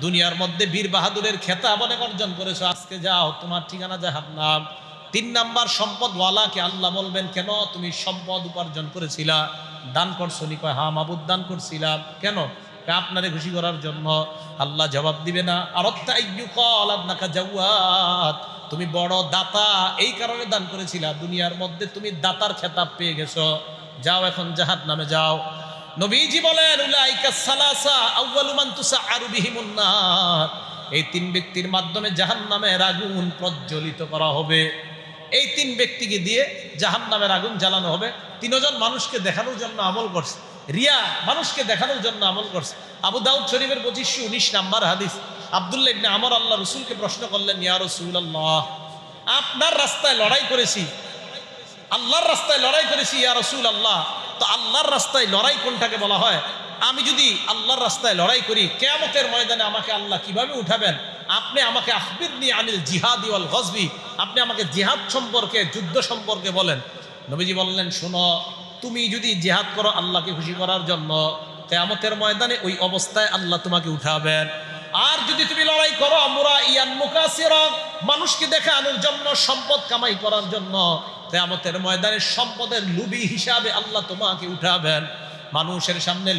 দুনিয়ার মধ্যে বীর বাহাদুরের খেতাব অনেক অর্জন করেছো, আজকে যাও তোমার ঠিকানা জাহান্নাম। 3 নাম্বার সম্পদওয়ালাকে আল্লাহ বলবেন কেন তুমি সম্পদ উপার্জন করেছিলা, দান করছো নি? কয় হ্যাঁ মাবুদ দান করছিলাম। কেন? আপনারে খুশি করার জন্য। আল্লাহ জবাব দিবে না আরাদতা আইয়ুকাল আন্নাকা জাওয়াদ, তুমি বড় দাতা এই কারণে দান করেছিলা, দুনিয়ার মধ্যে তুমি দাতার খেতাব পেয়ে গেছো, যাও এখন জাহান্নামে যাও। নবীজি বলেন উলাইকা সালাসা আউয়ালু মান তুসআরু বিহিমুন নার, এই 3 ব্যক্তির মাধ্যমে জাহান্নামের আগুন প্রজ্বলিত করা হবে। এই 3 ব্যক্তিকে দিয়ে জাহান্নামের আগুন জ্বালানো হবে। 3 জন মানুষকে দেখানোর জন্য আমল করছে, রিয়া, মানুষকে দেখানোর জন্য আমল করছে। আবু দাউদ শরীফের 2519 নাম্বার হাদিস, আব্দুল্লাহ ইবনে আমর আল্লাহ রাসূলকে প্রশ্ন করলেন ইয়া রাসূলুল্লাহ, আপনার রাস্তায় লড়াই করেছি, আল্লাহর রাস্তায় লড়াই করেছি ইয়া রাসূলুল্লাহ, তো আল্লাহর রাস্তায় লড়াই কোনটাকে বলা হয়? আমি যদি আল্লাহর রাস্তায় লড়াই করি কিয়ামতের ময়দানে আমাকে আল্লাহ কিভাবে উঠাবেন? আপনি আমাকে আখবিরনি আনিল জিহাদি ওয়াল গজবি, আপনি আমাকে জিহাদ সম্পর্কে, যুদ্ধ সম্পর্কে বলেন। নবীজি বললেন শোনো, তুমি যদি জিহাদ করো আল্লাহকে খুশি করার জন্য, কিয়ামতের ময়দানে ওই অবস্থায় আল্লাহ তোমাকে উঠাবেন। আর যদি তুমি লড়াই করো মুরাইয়ান মুকাসিরা, মানুষকে দেখানোর জন্য, সম্পদ কামাই করার জন্য, কিয়ামতের ময়দানে সম্পদের লোভী হিসাবে আল্লাহ তোমাকে উঠাবেন। মানুষের সামনে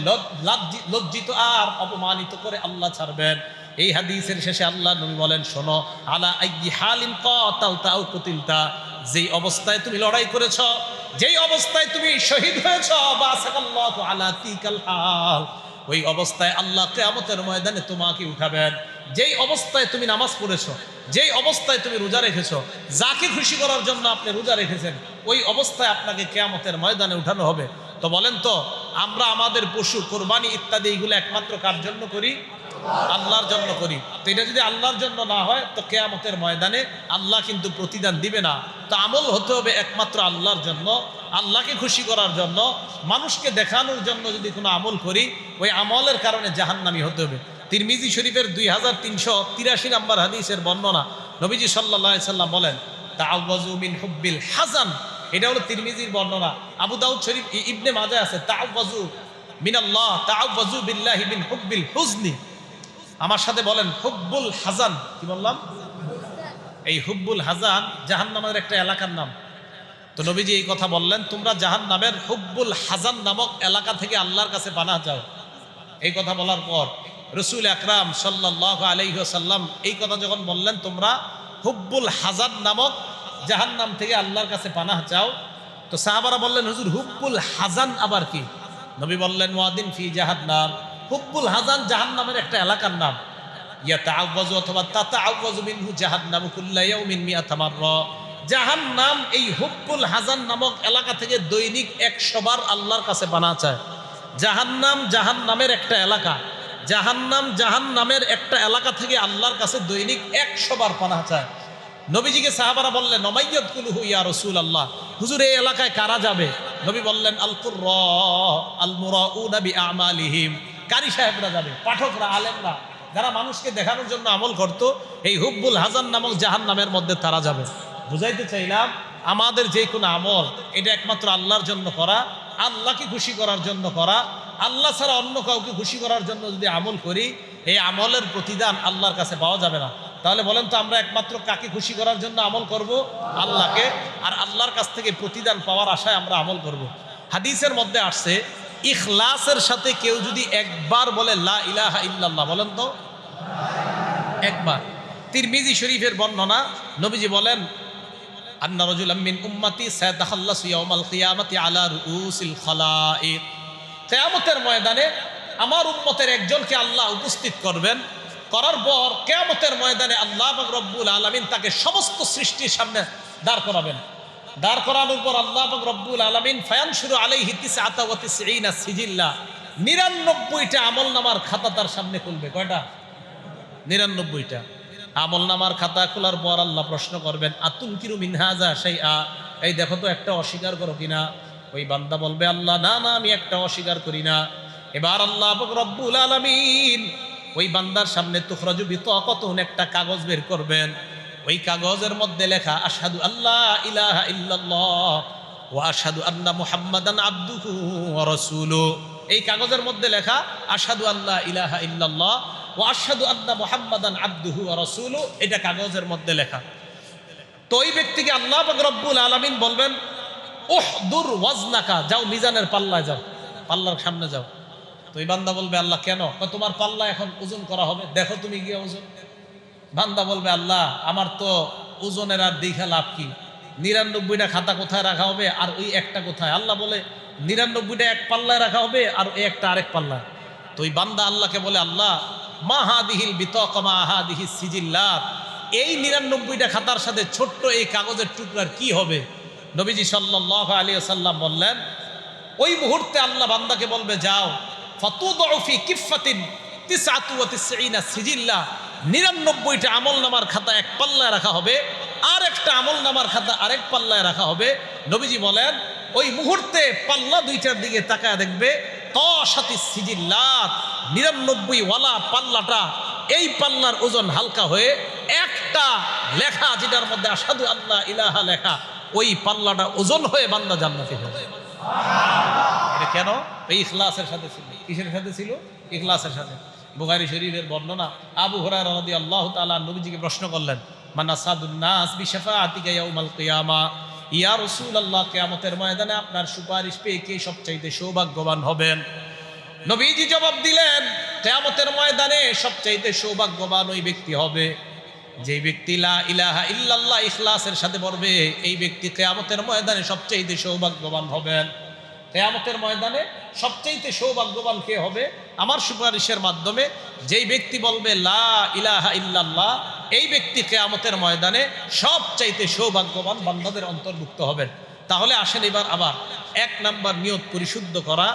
লজ্জিত আর অপমানিত করে আল্লাহ ছাড়বেন। এই হাদিসের শেষে আল্লাহ নবী বলেন শোনো, আলা আইয়ি হালিন কাতালতা আও কুতিলতা, যেই অবস্থায় তুমি লড়াই করেছো, যেই অবস্থায় তুমি শহীদ হয়েছো, বাসাকাল্লাহু আলা তিকাল হাল, ওই অবস্থায় আল্লাহ কিয়ামতের ময়দানে তোমাকে উঠাবেন। যেই অবস্থায় তুমি নামাজ পড়েছো, যেই অবস্থায় তুমি রোজা রেখেছো, যাকে খুশি করার জন্য আপনি রোজা রেখেছেন, ওই অবস্থায় আপনাকে কিয়ামতের ময়দানে উঠানো হবে। তো বলেন তো, আমরা আমাদের পশু কোরবানি ইত্যাদি এইগুলো একমাত্র কার জন্য করি? আল্লাহর জন্য করি। তো এটা যদি আল্লাহর জন্য না হয় তো কিয়ামতের ময়দানে আল্লাহ কিন্তু প্রতিদান দিবে না। তো আমল হতে হবে একমাত্র আল্লাহর জন্য, আল্লাহকে খুশি করার জন্য। মানুষকে দেখানোর জন্য যদি কোনো আমল করি, ওই আমলের কারণে জাহান্নামী হতে হবে। তিরমিজি শরীফের 2383 নাম্বার হাদিসের বর্ণনা, নবীজি সাল্লাল্লাহু আলাইহি সাল্লাম বলেন তাআওয়াযু মিন হুব্বিল হাসান, এটা হলো তিরমিজির বর্ণনা। আবু দাউদ শরীফ ইবনে মাজাহ আছে তাআওয়াযু মিনাল্লাহ তাআওয়াযু বিল্লাহি মিন হুব্বিল হুজনি। আমার সাথে বলেন হুব্বুল হাজান। কি বললাম? এই হুব্বুল হাজান জাহান্নামের একটা এলাকার নাম। তো নবীজি এই কথা বললেন তোমরা জাহান্নামের হুব্বুল হাজান নামক এলাকা থেকে আল্লাহর কাছে পানাহ চাও। এই কথা বলার পর রসুল আকরাম সাল্লাল্লাহু আলাইহি ওয়াসাল্লাম এই কথা যখন বললেন, তোমরা হুব্বুল হাজান নামক জাহান্নাম থেকে আল্লাহর কাছে পানাহ চাও, তো সাহাবারা বললেন, হুজুর হুব্বুল হাজান আবার কি? নবী বললেন, ওয়াদিন ফি জাহান্নাম। হুব্বুল হাজান জাহান্নামের একটা এলাকার নাম। ইয়াতাআওয়াজু অথবা তাতাআওয়াজু মিনহু জাহান্নামু কুল্লা ইয়াউমিন মিআতা মাররা। জাহান্নাম এই হুব্বুল হাজান নামক এলাকা থেকে দৈনিক 100 বার আল্লাহর কাছে পানাহ চায়। জাহান্নামের একটা এলাকা, জাহান্নামের একটা এলাকা থেকে আল্লাহর কাছে দৈনিক 100 বার পানাহ চায়। নবীজিকে সাহাবারা বললেন, ওমাইয়াদকুলহু ইয়া রাসূলুল্লাহ, হুজুর এই এলাকায় কারা যাবে? নবী বললেন, আল কুররা আল মুরাউনা বিআমালিহিম, কারি সাহেবরা যাবে, পাঠকরা, আলেমরা, যারা মানুষকে দেখানোর জন্য আমল করত, এই হুব্বুল হাজান নামক জাহান্নামের মধ্যে তারা যাবে। বুঝাইতে চাইলাম, আমাদের যে কোনো আমল এটা একমাত্র আল্লাহর জন্য করা, আল্লাহকে খুশি করার জন্য করা। আল্লাহ ছাড়া অন্য কাউকে খুশি করার জন্য যদি আমল করি, এই আমলের প্রতিদান আল্লাহর কাছে পাওয়া যাবে না। তাহলে বলেন তো, আমরা একমাত্র কাকে খুশি করার জন্য আমল করব? আল্লাহকে। আর আল্লাহর কাছ থেকে প্রতিদান পাওয়ার আশায় আমরা আমল করব। হাদিসের মধ্যে আসছে, ইখলাসের সাথে কেউ যদি একবার বলে লা ইলাহা ইল্লাল্লাহ, বলেন তো একবার। তিরমিজি শরীফের বর্ণনা, নবীজি বলেন, আন্না রাজুলাম মিন উম্মতি সায়াতাখাল্লাসু ইয়াউমাল কিয়ামাতি আলা রুউসিল খালাইক। কিয়ামতের ময়দানে আমার উম্মতের একজনকে আল্লাহ উপস্থিত করবেন, করার পর কিয়ামতের ময়দানে আল্লাহ পাক রব্বুল আলামিন তাকে সমস্ত সৃষ্টির সামনে দাঁড় করাবেন। দাঁড় করানোর পর আল্লাহ পাক রব্বুল আলামিন ফায়ানশুরু আলাইহি 99 সিজিল্লা, 99টা আমলনামার খাতা তার সামনে খুলবে। কয়টা? 99টা আমলনামার খাতা খোলার পর আল্লাহ প্রশ্ন করবেন, আতুনকিরু মিন হাযা শাইআ, এই দেখো তো একটা অস্বীকার করো কিনা? ওই বান্দা বলবে, আল্লাহ না না, আমি একটা অস্বীকার করি না। এবার আল্লাহ পাক রব্বুল আলামিন ওই বান্দার সামনে তুখরাজু বিতাকাতুন, একটা কাগজ বের করবেন। ওই কাগজের মধ্যে লেখা, আশহাদু আল্লাহ ইলাহা ইল্লাল্লাহ ওয়া আশহাদু আন্না মুহাম্মাদান আবদুহু ওয়া রাসূলুহু। এই কাগজের মধ্যে লেখা, আশহাদু আল্লাহ ইলাহা ইল্লাল্লাহ ওয়া আশহাদু আন্না মুহাম্মাদান আবদুহু ওয়া রাসূলুহু, এটা কাগজের মধ্যে লেখা। তো ওই ব্যক্তিকে আল্লাহ পাক রব্বুল আলামিন বলবেন, উহদুর ওয়াজনাকা, যাও মিজানের পাল্লায় যাও, পাল্লার সামনে যাও। তো এই বান্দা বলবে, আল্লাহ কেন? তোমার পাল্লা এখন ওজন করা হবে, দেখো তুমি গিয়ে ওজন। বান্দা বলবে, আল্লাহ আমার তো ওজনের আর দেখা লাভ কি? 99টা খাতা কোথায় রাখা হবে আর ওই একটা কোথায়? আল্লাহ বলে, 99টা এক পাল্লায় রাখা হবে আর ওই একটা আরেক পাল্লায়। তো ওই বান্দা আল্লাহকে বলে, আল্লাহ মা হাদিহিল বিতাকা মা হাদিহিস সিজিল্লাত, এই 99টা খাতার সাথে ছোট্ট এই কাগজের টুকরার কি হবে? নবীজি সাল্লাল্লাহু আলাইহি ওয়াসাল্লাম বললেন, ওই মুহূর্তে আল্লাহ বান্দাকে বলবে, যাও ফাতুদউ ফি কিফাতিন 99 সিজিল্লা, 99টা আমলনামার খাতা এক পাল্লায় রাখা হবে, আর একটা আমলনামার খাতা আরেক পাল্লায় রাখা হবে। নবীজি বলেন, ওই মুহূর্তে পাল্লা দুইটার দিকে তাকায় দেখবে, তাশাতিস সিজিল্লাত, 99 ওয়ালা পাল্লাটা, এই পাল্লার ওজন হালকা হয়ে একটা লেখা, যেটার মধ্যে আশহাদু আল্লাহ ইলাহা লেখা, ওই পাল্লাটা ওজন হয়ে বান্দা জান্নাতে হবে। এটা কেন? এই ইখলাসের সাথে ছিল। কিসের সাথে ছিল? ইখলাসের সাথে। বুখারী শরীফের বর্ণনা, আবু হুরায়রা রাদিয়াল্লাহু তাআলা নবীজিকে প্রশ্ন করলেন, মান আসাদুন নাস বিশাফাআতিকা ইয়াউমাল কিয়ামা, ইয়া রাসূলুল্লাহ, কিয়ামতের ময়দানে আপনার সুপারিশ পেয়ে কে সবচাইতে সৌভাগ্যবান হবেন? নবীজি জবাব দিলেন, কিয়ামতের ময়দানে সবচাইতে সৌভাগ্যবান ওই ব্যক্তি হবে যে ব্যক্তি লা ইলাহা ইল্লাল্লাহ ইখলাসের সাথে পড়বে, এই ব্যক্তি কিয়ামতের ময়দানে সবচাইতে সৌভাগ্যবান হবেন। কিয়ামতের ময়দানে সবচাইতে সৌভাগ্যবান কে হবে? আমার সুপারিশের মাধ্যমে যেই ব্যক্তি বলবে লা ইলাহা ইল্লাল্লাহ, এই ব্যক্তি কিয়ামতের ময়দানে সবচাইতে সৌভাগ্যবান বান্দাদের অন্তর্ভুক্ত হবেন। তাহলে আসেন এবার আবার 1 নাম্বার নিয়ত পরিশুদ্ধ করা,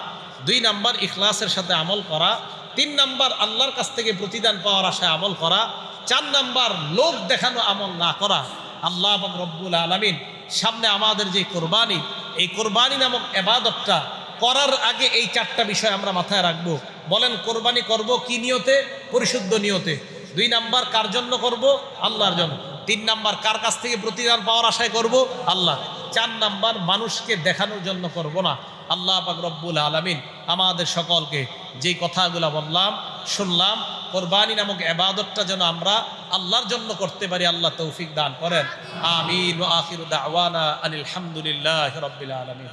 2 নাম্বার ইখলাসের সাথে আমল করা, 3 নাম্বার আল্লাহর কাছ থেকে প্রতিদান পাওয়ার আশায় আমল করা, 4 নাম্বার লোক দেখানো আমল না করা। আল্লাহ পাক রব্বুল আলামিন সামনে আমাদের যে কোরবানি, এই কোরবানি নামক ইবাদতটা করার আগে এই 4টা বিষয় আমরা মাথায় রাখবো। বলেন, কোরবানি করব কি নিয়তে? পরিশুদ্ধ নিয়তে। 2 নাম্বার কার জন্য করব? আল্লাহর জন্য। 3 নাম্বার কার কাছ থেকে প্রতিদান পাওয়ার আশায় করব? আল্লাহ। 4 নাম্বার মানুষকে দেখানোর জন্য করব না। আল্লাহ পাক রব্বুল আলামিন আমাদের সকলকে যেই কথাগুলো বললাম, শুনলাম, কোরবানি নামক ইবাদতটা যেন আমরা আল্লাহর জন্য করতে পারি, আল্লাহ তৌফিক দান করেন। আমিন। ওয়া আখিরু দাওয়ানা আনিল হামদুলিল্লাহি রাব্বিল আলামিন।